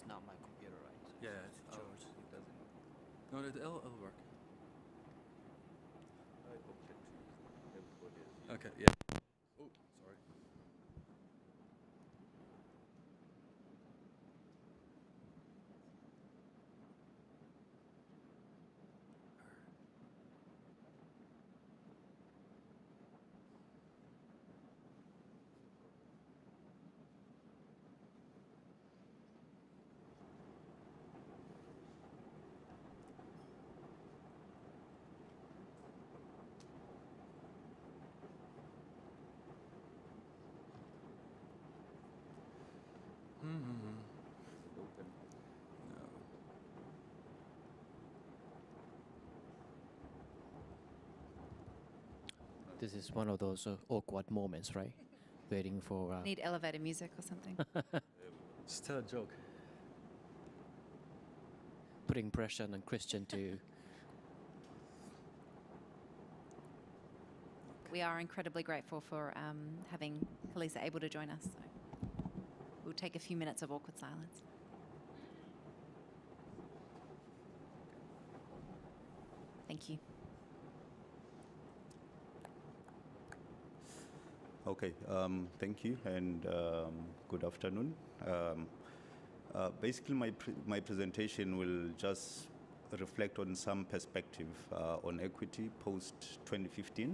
Speaker 3: Not my computer, right?
Speaker 6: Yeah,
Speaker 3: it's yours. It doesn't.
Speaker 6: No, it'll work. Okay, yeah. Oh, sorry.
Speaker 3: This is one of those awkward moments, right? Waiting for...
Speaker 1: Need elevator music or something.
Speaker 6: Just tell a joke.
Speaker 3: Putting pressure on Christian to...
Speaker 1: We are incredibly grateful for having Kalisa able to join us. So we'll take a few minutes of awkward silence. Thank you.
Speaker 7: Okay, thank you, and good afternoon. Basically, my presentation will just reflect on some perspective on equity post-2015,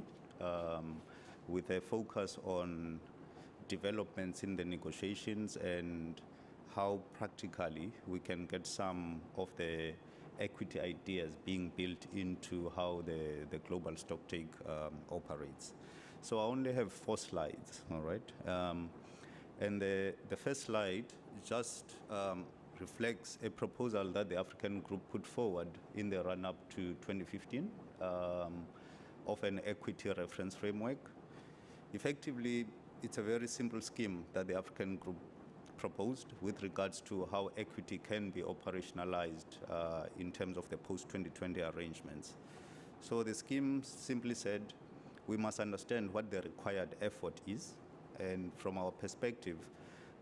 Speaker 7: with a focus on developments in the negotiations and how practically we can get some of the equity ideas being built into how the global stocktake operates. So I only have 4 slides, all right? And the first slide just reflects a proposal that the African group put forward in the run-up to 2015 of an equity reference framework. Effectively, it's a very simple scheme that the African group proposed with regards to how equity can be operationalized in terms of the post-2020 arrangements. So the scheme simply said, we must understand what the required effort is, and from our perspective,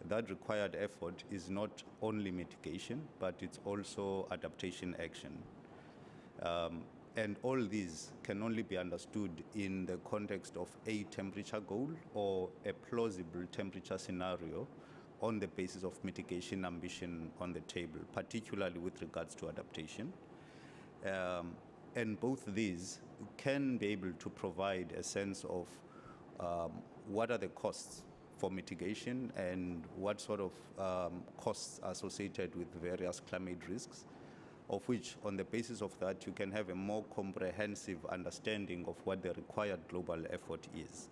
Speaker 7: that required effort is not only mitigation, but it's also adaptation action. And all these can only be understood in the context of a temperature goal or a plausible temperature scenario on the basis of mitigation ambition on the table, particularly with regards to adaptation. And both these can be able to provide a sense of what are the costs for mitigation and what sort of costs associated with various climate risks, of which on the basis of that you can have a more comprehensive understanding of what the required global effort is.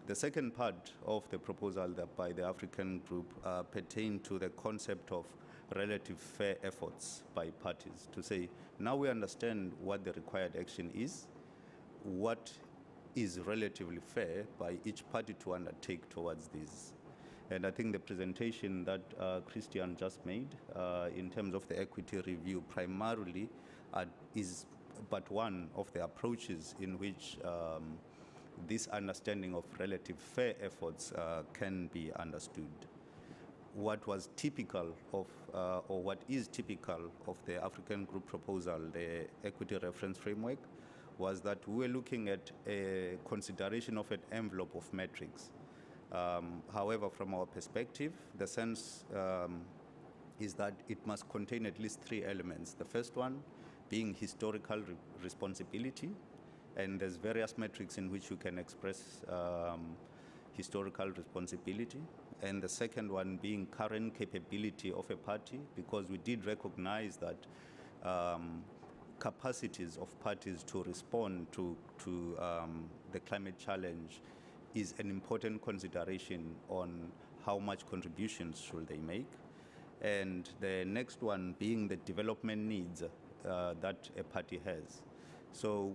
Speaker 7: The second part of the proposal that by the African group pertain to the concept of relative fair efforts by parties, to say, now we understand what the required action is, what is relatively fair by each party to undertake towards this. And I think the presentation that Christian just made in terms of the equity review primarily is but one of the approaches in which this understanding of relative fair efforts can be understood. What was typical of, or what is typical of the African group proposal, the equity reference framework, was that we were looking at a consideration of an envelope of metrics. However, from our perspective, the sense is that it must contain at least three elements. The first one being historical responsibility, and there's various metrics in which you can express historical responsibility. And the second one being current capability of a party, because we did recognize that capacities of parties to respond to the climate challenge is an important consideration on how much contributions should they make. And the next one being the development needs that a party has. So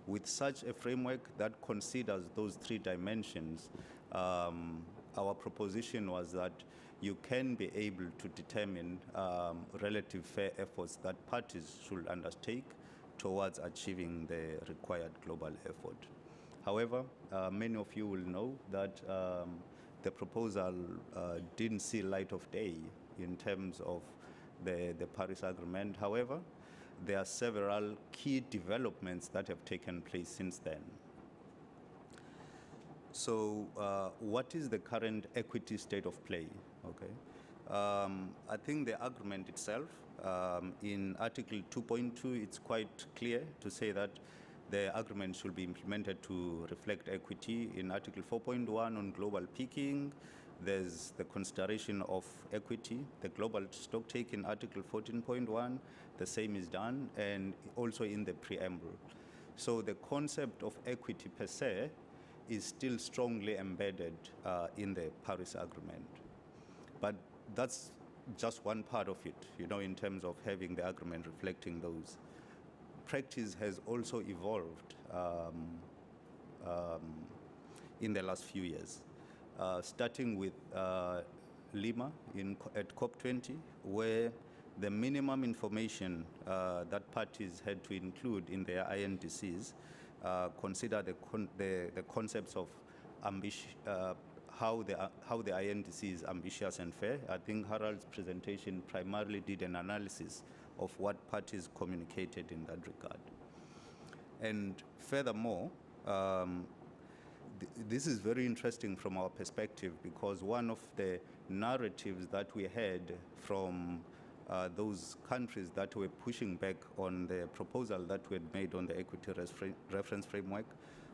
Speaker 7: with such a framework that considers those three dimensions, our proposition was that you can be able to determine relative fair efforts that parties should undertake towards achieving the required global effort. However, many of you will know that the proposal didn't see light of day in terms of the Paris Agreement. However, there are several key developments that have taken place since then. So what is the current equity state of play? Okay. I think the agreement itself, in Article 2.2, it's quite clear to say that the agreement should be implemented to reflect equity. In Article 4.1 on global peaking, there's the consideration of equity. The global stocktake in Article 14.1, the same is done, and also in the preamble. So the concept of equity per se is still strongly embedded in the Paris Agreement. But that's just one part of it, you know, in terms of having the agreement reflecting those. Practice has also evolved in the last few years, starting with Lima at COP20, where the minimum information that parties had to include in their INDCs consider the concepts of how the INDC is ambitious and fair. I think Harald's presentation primarily did an analysis of what parties communicated in that regard. And furthermore, this is very interesting from our perspective, because one of the narratives that we had from those countries that were pushing back on the proposal that we had made on the equity reference framework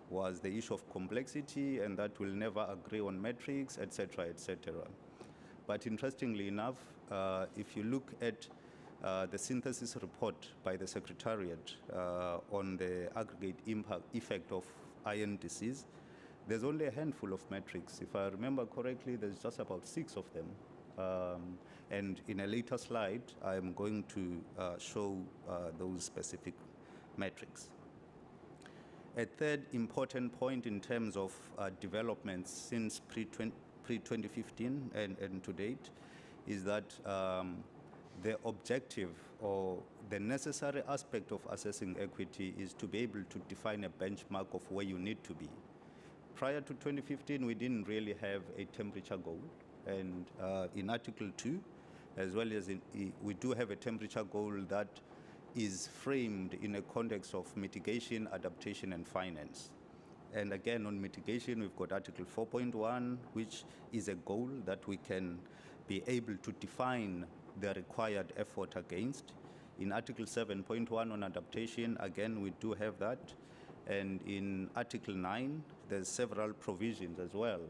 Speaker 7: was the issue of complexity, and that we'll never agree on metrics, et cetera, et cetera. But interestingly enough, if you look at the synthesis report by the Secretariat on the aggregate effect of INDCs, there's only a handful of metrics. If I remember correctly, there's just about 6 of them. And in a later slide, I'm going to show those specific metrics. A third important point in terms of developments since pre-2015 and to date is that the objective or the necessary aspect of assessing equity is to be able to define a benchmark of where you need to be. Prior to 2015, we didn't really have a temperature goal. And in Article 2, as well as we do have a temperature goal that is framed in a context of mitigation, adaptation, and finance. And again, on mitigation, we've got Article 4.1, which is a goal that we can be able to define the required effort against. In Article 7.1 on adaptation, again, we do have that. And in Article 9, there's several provisions as well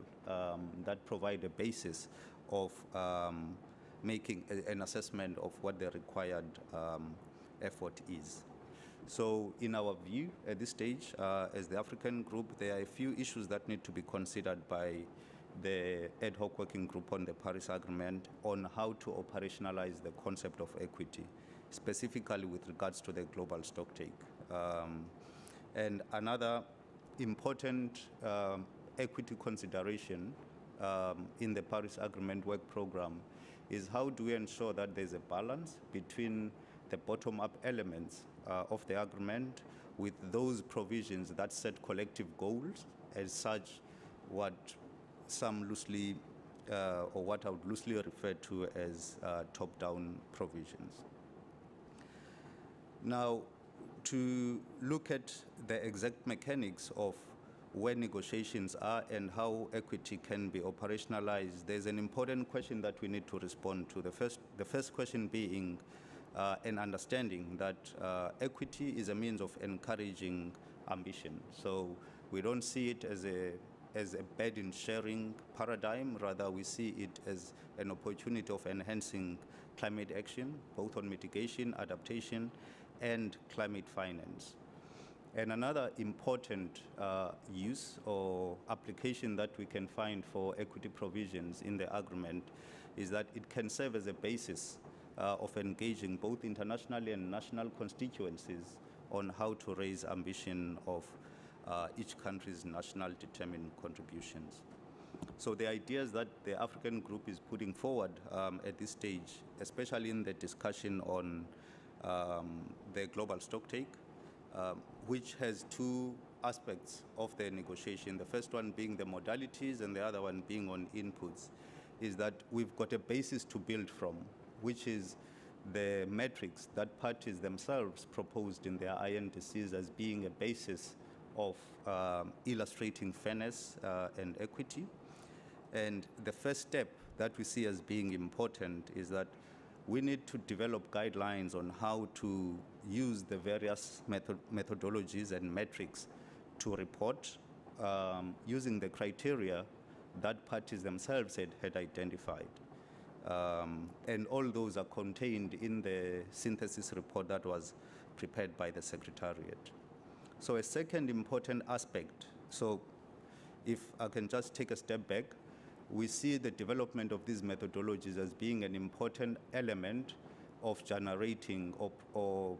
Speaker 7: that provide a basis of making an assessment of what the required effort is. So in our view, at this stage, as the African group, there are a few issues that need to be considered by the ad hoc working group on the Paris Agreement on how to operationalize the concept of equity, specifically with regards to the global stocktake. And another important equity consideration in the Paris Agreement work program is how do we ensure that there's a balance between the bottom-up elements of the agreement with those provisions that set collective goals, as such what some loosely, or what I would loosely refer to as top-down provisions. Now, to look at the exact mechanics of where negotiations are and how equity can be operationalized, there's an important question that we need to respond to. The first question being an understanding that equity is a means of encouraging ambition. So we don't see it as a burden sharing paradigm, rather we see it as an opportunity of enhancing climate action, both on mitigation, adaptation, and climate finance. And another important use or application that we can find for equity provisions in the agreement is that it can serve as a basis of engaging both internationally and national constituencies on how to raise ambition of each country's national determined contributions. So the ideas that the African group is putting forward at this stage, especially in the discussion on the global stocktake, which has two aspects of the negotiation, the first one being the modalities and the other one being on inputs, is that we've got a basis to build from, which is the metrics that parties themselves proposed in their INDCs as being a basis of illustrating fairness and equity. And the first step that we see as being important is that we need to develop guidelines on how to use the various methodologies and metrics to report using the criteria that parties themselves had identified. And all those are contained in the synthesis report that was prepared by the Secretariat. So a second important aspect, so if I can just take a step back, we see the development of these methodologies as being an important element of generating or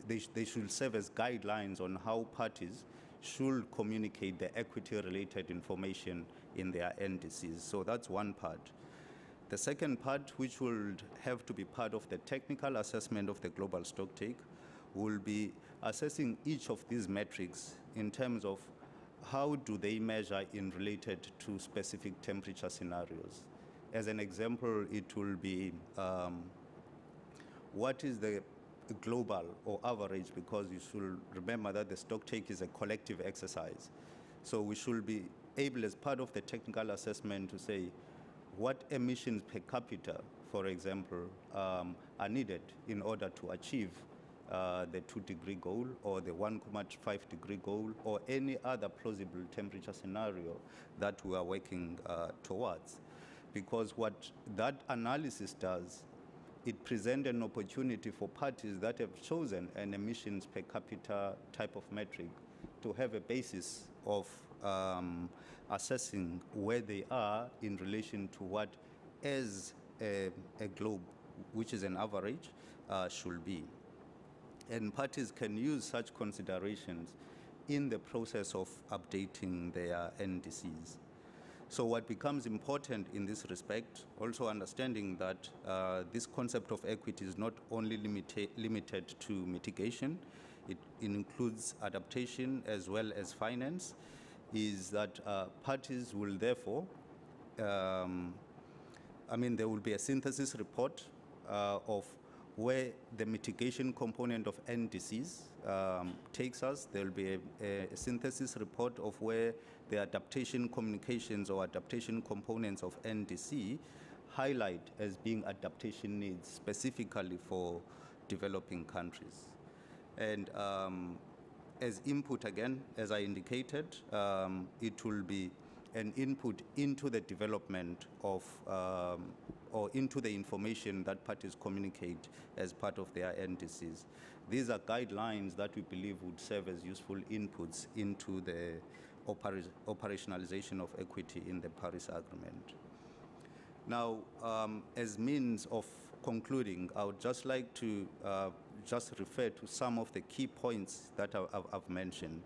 Speaker 7: they should serve as guidelines on how parties should communicate the equity-related information in their NDCs. So that's one part. The second part, which will have to be part of the technical assessment of the global stocktake, will be assessing each of these metrics in terms of how do they measure in related to specific temperature scenarios. As an example, it will be what is the global or average, because you should remember that the stocktake is a collective exercise. So we should be able, as part of the technical assessment, to say what emissions per capita, for example, are needed in order to achieve the 2-degree goal or the 1.5-degree goal or any other plausible temperature scenario that we are working towards. Because what that analysis does, it presents an opportunity for parties that have chosen an emissions per capita type of metric to have a basis of assessing where they are in relation to what as a globe, which is an average, should be. And parties can use such considerations in the process of updating their NDCs. So what becomes important in this respect, also understanding that this concept of equity is not only limited to mitigation, it includes adaptation as well as finance, is that parties will therefore, there will be a synthesis report of where the mitigation component of NDCs takes us. There will be a synthesis report of where the adaptation communications or adaptation components of NDC highlight as being adaptation needs specifically for developing countries. And as input again, as I indicated, it will be an input into the development of or into the information that parties communicate as part of their NDCs. These are guidelines that we believe would serve as useful inputs into the operationalization of equity in the Paris Agreement. Now, as means of concluding, I would just like to just refer to some of the key points that I've mentioned.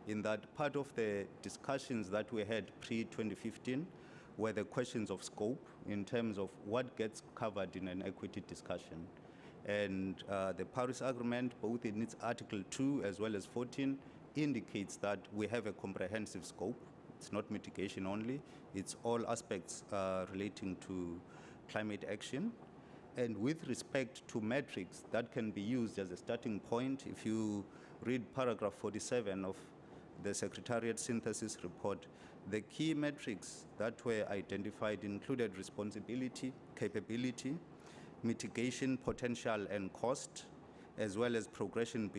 Speaker 7: In that part of the discussions that we had pre-2015 were the questions of scope in terms of what gets covered in an equity discussion. And the Paris Agreement, both in its Article 2 as well as 14, indicates that we have a comprehensive scope. It's not mitigation only. It's all aspects relating to climate action. And with respect to metrics that can be used as a starting point, if you read paragraph 47 of the Secretariat Synthesis Report, the key metrics that were identified included responsibility, capability, mitigation potential and cost, as well as progression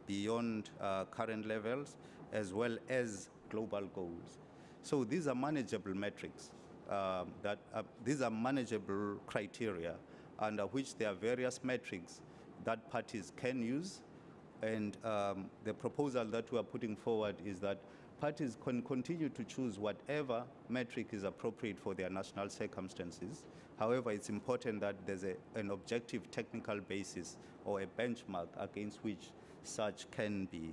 Speaker 7: beyond current levels, as well as global goals. So these are manageable metrics, these are manageable criteria under which there are various metrics that parties can use. And the proposal that we are putting forward is that parties can continue to choose whatever metric is appropriate for their national circumstances. However, it's important that there's an objective technical basis or a benchmark against which such can be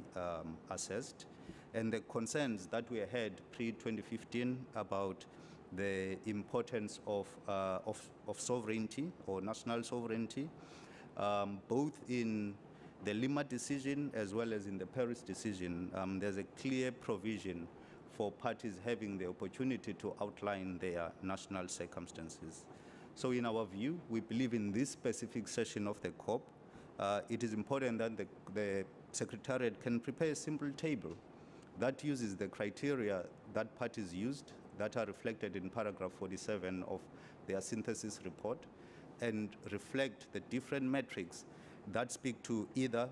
Speaker 7: assessed. And the concerns that we had pre-2015 about the importance of sovereignty or national sovereignty, both in the Lima decision as well as in the Paris decision, there's a clear provision for parties having the opportunity to outline their national circumstances. So in our view, we believe in this specific session of the COP, it is important that the Secretariat can prepare a simple table that uses the criteria that parties used that are reflected in paragraph 47 of their synthesis report and reflect the different metrics that speak to either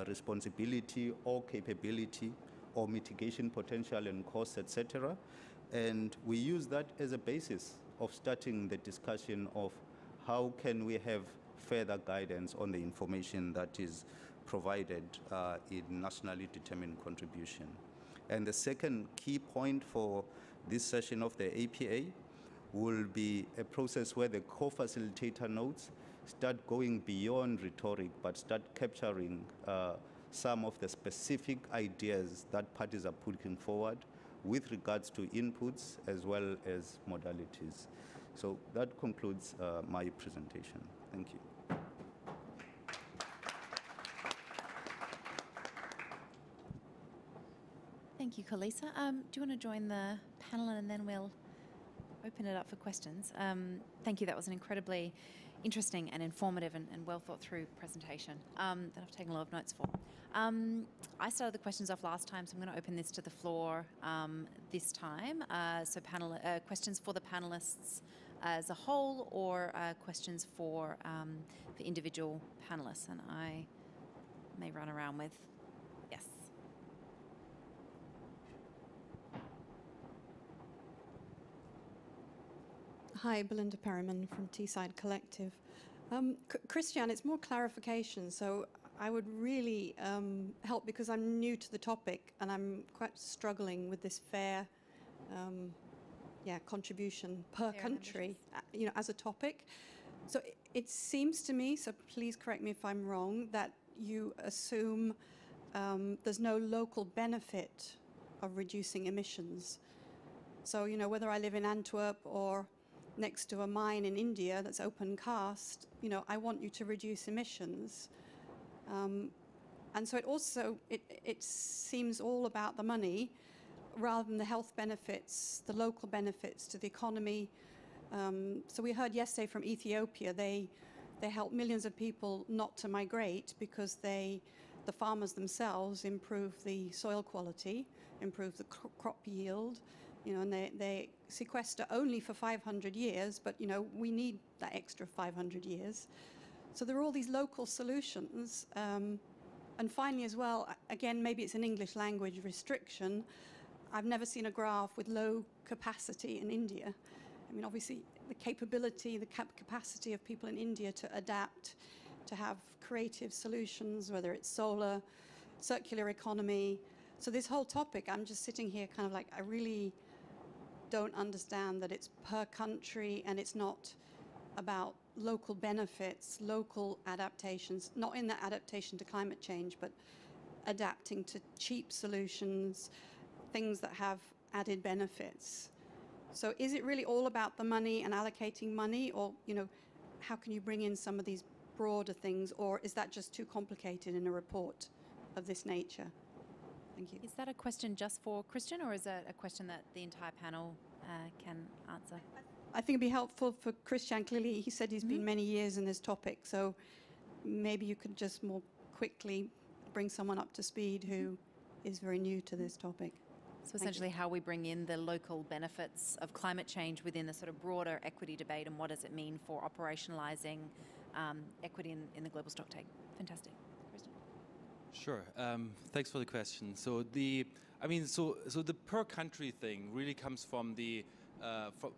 Speaker 7: responsibility or capability or mitigation potential and costs, etc. And we use that as a basis of starting the discussion of how can we have further guidance on the information that is provided in nationally determined contribution. And the second key point for this session of the APA will be a process where the co-facilitator notes start going beyond rhetoric, but start capturing some of the specific ideas that parties are putting forward with regards to inputs as well as modalities. So that concludes my presentation. Thank you.
Speaker 1: Thank you, Kalisa. Do you want to join the panel and then we'll open it up for questions? Thank you. That was an incredibly interesting and informative and well thought through presentation that I've taken a lot of notes for. I started the questions off last time, so I'm going to open this to the floor this time. So questions for the panelists as a whole, or questions for the individual panelists, and I may run around with, yes.
Speaker 4: Hi, Belinda Perryman from Teesside Collective. Christian, it's more clarification, so I would really help, because I'm new to the topic and I'm quite struggling with this fair contribution per country, as a topic. So it seems to me, so please correct me if I'm wrong, that you assume there's no local benefit of reducing emissions. So, whether I live in Antwerp or next to a mine in India that's open cast, I want you to reduce emissions. And so it seems all about the money rather than the health benefits, the local benefits to the economy. So we heard yesterday from Ethiopia, they help millions of people not to migrate because the farmers themselves improve the soil quality, improve the crop yield, and they sequester only for 500 years, but we need that extra 500 years. So there are all these local solutions. And finally as well, again, maybe it's an English language restriction. I've never seen a graph with low capacity in India. I mean, obviously, the capability, the capacity of people in India to adapt, to have creative solutions, whether it's solar, circular economy. So this whole topic, I'm just sitting here kind of like, I really don't understand that it's per country and it's not about local benefits, local adaptations, not in the adaptation to climate change, but adapting to cheap solutions, things that have added benefits. So is it really all about the money and allocating money, or, you know, how can you bring in some of these broader things, or is that just too complicated in a report of this nature? Thank you.
Speaker 1: Is that a question just for Christian, or is it a question that the entire panel can answer?
Speaker 4: I think it'd be helpful for Christian. Clearly, he said he's been many years in this topic, so maybe you could just more quickly bring someone up to speed who is very new to this topic.
Speaker 1: So essentially how we bring in the local benefits of climate change within the sort of broader equity debate, and what does it mean for operationalising equity in the global stocktake. Fantastic. Christian?
Speaker 6: Sure. Thanks for the question. So the per country thing really comes from the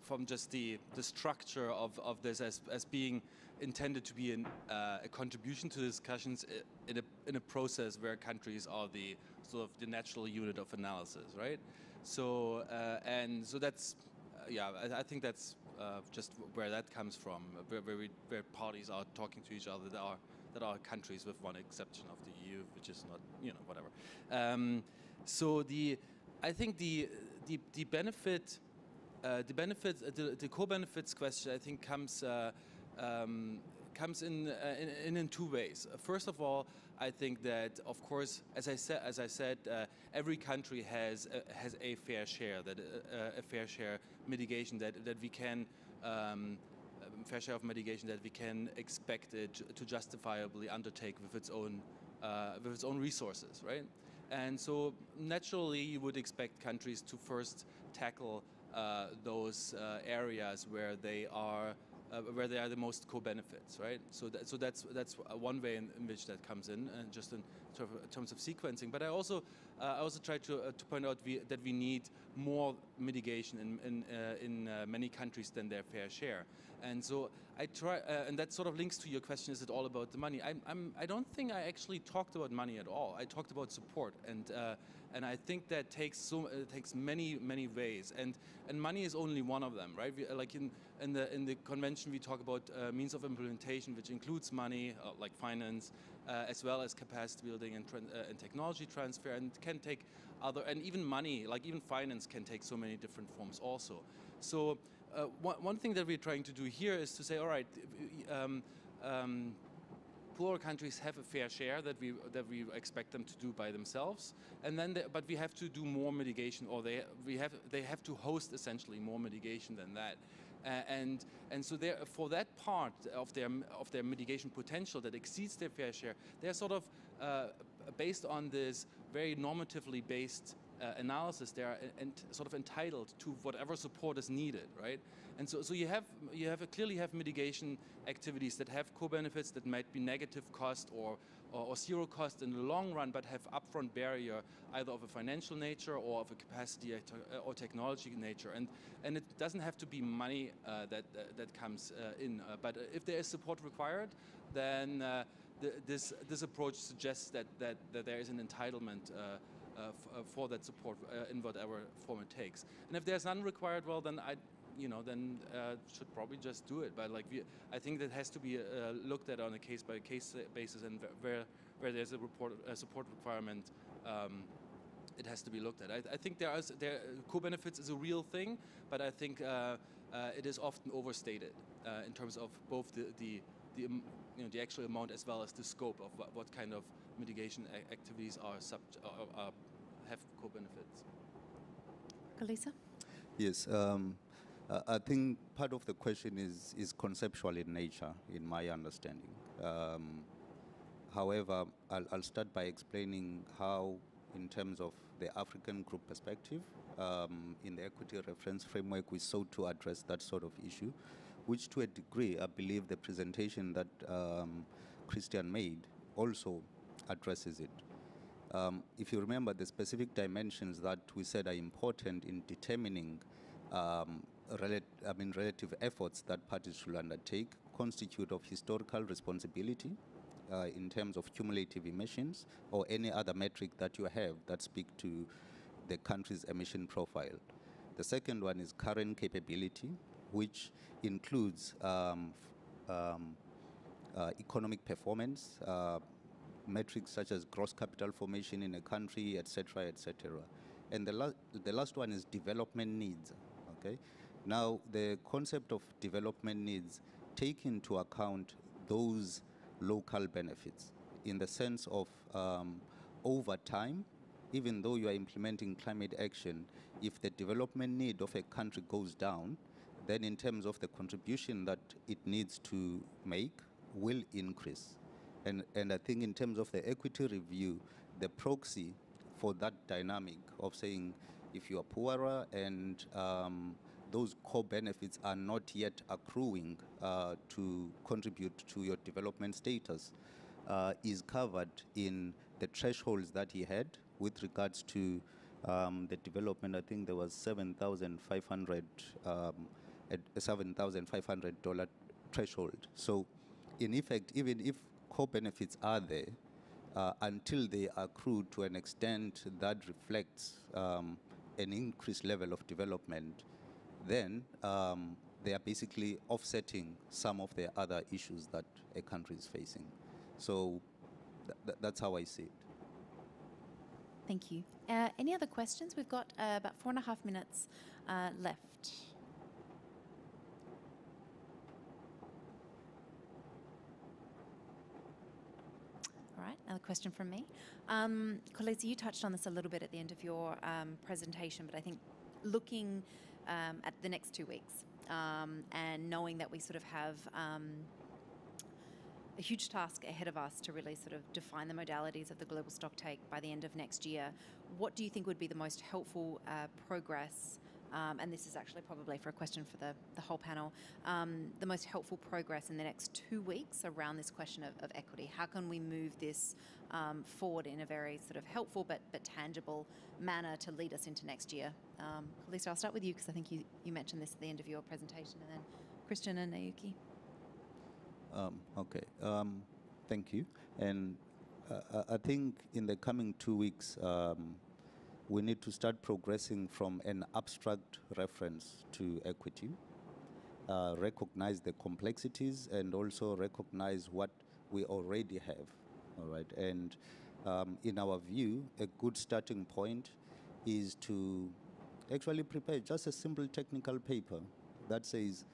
Speaker 6: from just the structure of this as being intended to be a contribution to discussions in a process where countries are the sort of the natural unit of analysis, right? So and so that's I think that's just where that comes from, where parties are talking to each other that are countries, with one exception of the EU, which is not, you know, whatever. So I think the benefit. The co-benefits question, I think, comes in two ways. First of all, I think that, of course, as I said, every country has a fair share, a fair share mitigation that we can. Fair share of mitigation that we can expect it to justifiably undertake with its own resources, right? And so naturally, you would expect countries to first tackle those areas where they are the most co-benefits, right? So that's one way in which that comes in, and just in terms of sequencing. But I also try to point out that we need more mitigation in many countries than their fair share. And so I try, and that sort of links to your question: is it all about the money? I don't think I actually talked about money at all. I talked about support, and I think that takes many ways, and money is only one of them, right? Like in the convention, we talk about means of implementation, which includes money, like finance, as well as capacity building and technology transfer, and can take other, and even money, like even finance, can take so many different forms also. So one thing that we're trying to do here is to say, all right, poorer countries have a fair share that we expect them to do by themselves, and then but we have to do more mitigation, or they have to host essentially more mitigation than that, and so for that part of their mitigation potential that exceeds their fair share, they're sort of based on this very normatively based analysis. They are sort of entitled to whatever support is needed, right? And so you clearly have mitigation activities that have co-benefits that might be negative cost or zero cost in the long run, but have upfront barrier either of a financial nature or of a capacity or technology nature. And it doesn't have to be money that comes in. But if there is support required, then this approach suggests that there is an entitlement for that support in whatever form it takes. And if there's none required, well, then should probably just do it. But like I think that has to be looked at on a case-by-case basis, and where there's a support requirement, it has to be looked at. I think co-benefits is a real thing, but I think it is often overstated in terms of both the actual amount as well as the scope of what kind of mitigation activities have co-benefits.
Speaker 1: Kalisa?
Speaker 7: Yes, I think part of the question is conceptual in nature, in my understanding. However, I'll start by explaining how, in terms of the African group perspective, in the equity reference framework, we sought to address that sort of issue, which to a degree, I believe the presentation that Christian made also addresses it. If you remember, the specific dimensions that we said are important in determining relative efforts that parties should undertake constitute of historical responsibility in terms of cumulative emissions or any other metric that you have that speak to the country's emission profile. The second one is current capability, which includes economic performance, metrics such as gross capital formation in a country, etc., etc. And the last one is development needs. Okay. Now, the concept of development needs take into account those local benefits in the sense of over time, even though you are implementing climate action, if the development need of a country goes down, then in terms of the contribution that it needs to make will increase. And I think in terms of the equity review, the proxy for that dynamic of saying if you are poorer and those core benefits are not yet accruing to contribute to your development status is covered in the thresholds that he had with regards to the development. I think there was $7,500 threshold. So in effect, even if core benefits are there, until they accrue to an extent that reflects an increased level of development, then they are basically offsetting some of the other issues that a country is facing. So that's how I see it.
Speaker 1: Thank you. Any other questions? We've got about 4.5 minutes left. All right, another question from me. Kolesi, you touched on this a little bit at the end of your presentation, but I think looking at the next 2 weeks and knowing that we sort of have a huge task ahead of us to really sort of define the modalities of the global stocktake by the end of next year, what do you think would be the most helpful progress, and this is actually probably for a question for the whole panel, the most helpful progress in the next 2 weeks around this question of equity? How can we move this forward in a very sort of helpful but tangible manner to lead us into next year? Lisa, I'll start with you because I think you mentioned this at the end of your presentation, and then Christian and Yuki.
Speaker 7: Okay, thank you. And I think in the coming 2 weeks, we need to start progressing from an abstract reference to equity, recognize the complexities, and also recognize what we already have. All right, and in our view, a good starting point is to actually prepare just a simple technical paper that says,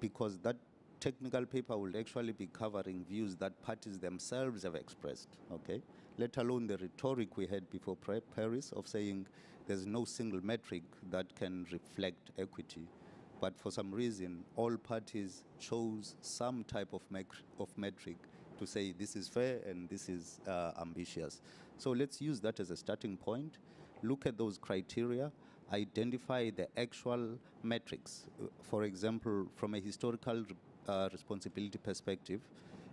Speaker 7: because that technical paper will actually be covering views that parties themselves have expressed, okay? Let alone the rhetoric we had before Paris of saying there's no single metric that can reflect equity. But for some reason, all parties chose some type of metric to say this is fair and this is ambitious. So let's use that as a starting point, look at those criteria, identify the actual metrics. For example, from a historical responsibility perspective,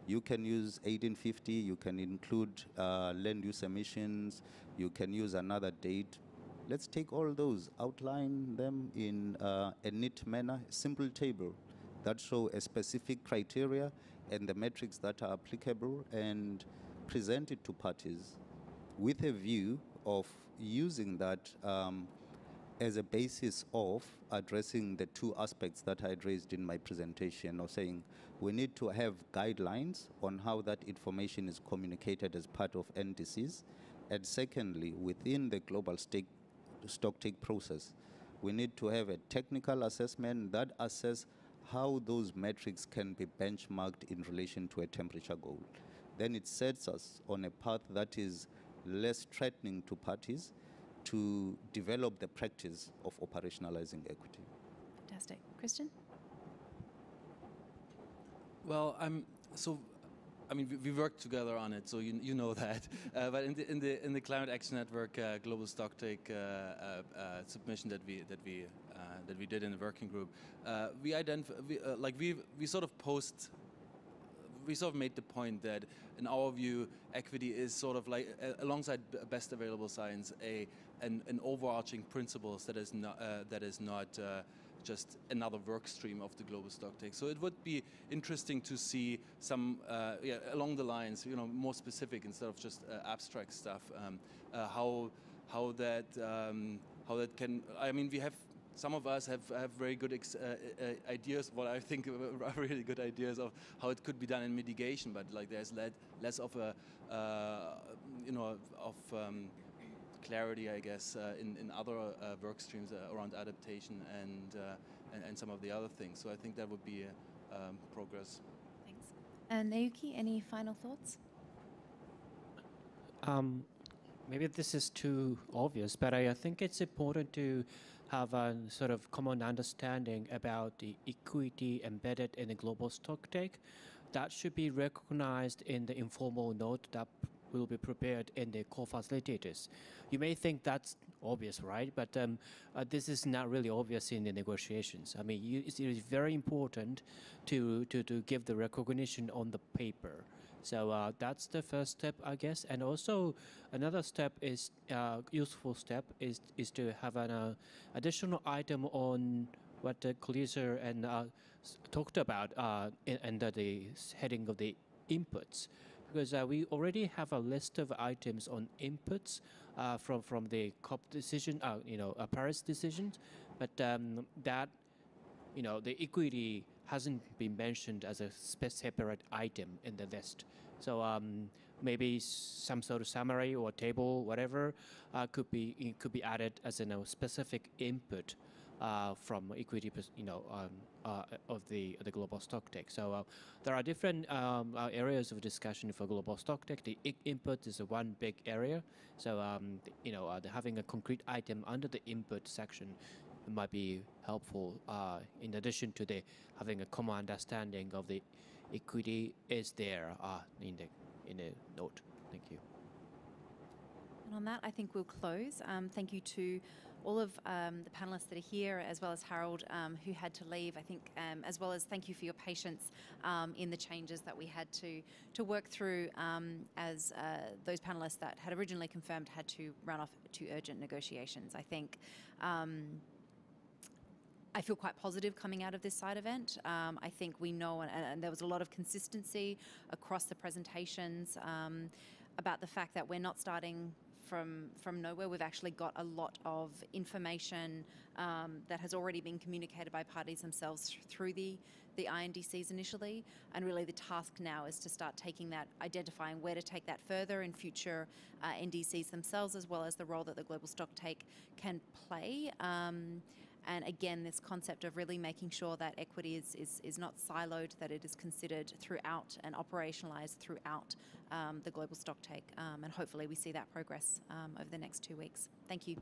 Speaker 7: you can use 1850, you can include land use emissions, you can use another date. Let's take all those, outline them in a neat manner, simple table that show a specific criteria and the metrics that are applicable, and present it to parties with a view of using that as a basis of addressing the two aspects that I had raised in my presentation, of saying we need to have guidelines on how that information is communicated as part of NDCs. And secondly, within the global stocktake process, we need to have a technical assessment that assess how those metrics can be benchmarked in relation to a temperature goal. Then it sets us on a path that is less threatening to parties to develop the practice of operationalizing equity.
Speaker 1: Fantastic. Christian?
Speaker 6: Well, we worked together on it, so you know that. But in the Climate Action Network Global Stocktake submission that that we did in the working group, we sort of made the point that, in our view, equity is sort of like, alongside best available science, an overarching principle that is not just another work stream of the global stocktake. So it would be interesting to see some, along the lines, more specific instead of just abstract stuff. How that can. I mean, we have. Some of us have very good ideas, what I think are really good ideas of how it could be done in mitigation, but like there's less of a, clarity, I guess, in other work streams around adaptation and some of the other things. So I think that would be progress.
Speaker 1: Thanks. And Yuki, any final thoughts?
Speaker 3: Maybe this is too obvious, but I think it's important to have a sort of common understanding about the equity embedded in the global stocktake. That should be recognized in the informal note that will be prepared in the co-facilitators. You may think that's obvious, right? But this is not really obvious in the negotiations. I mean, it is very important to give the recognition on the paper. So that's the first step, I guess. And also another step is, useful step is to have an additional item on what Colliser and talked about under the heading of the inputs. Because we already have a list of items on inputs from the COP decision, Paris decisions, but that, the equity hasn't been mentioned as a separate item in the list. So maybe some sort of summary or table, whatever, could be added as a specific input from equity, of the global stocktake. So there are different areas of discussion for global stocktake. The input is one big area. So having a concrete item under the input section might be helpful. In addition to having a common understanding of the equity is there in the note. Thank you.
Speaker 1: And on that, I think we'll close. Thank you to all of the panelists that are here, as well as Harold, who had to leave, I think, as well as thank you for your patience in the changes that we had to work through as those panelists that had originally confirmed had to run off to urgent negotiations. I think I feel quite positive coming out of this side event. I think we know, and there was a lot of consistency across the presentations about the fact that we're not starting from nowhere. We've actually got a lot of information that has already been communicated by parties themselves through the INDCs initially, and really the task now is to start taking that, identifying where to take that further in future NDCs themselves, as well as the role that the global stocktake can play. And again, this concept of really making sure that equity is not siloed, that it is considered throughout and operationalised throughout the global stocktake. And hopefully we see that progress over the next 2 weeks. Thank you.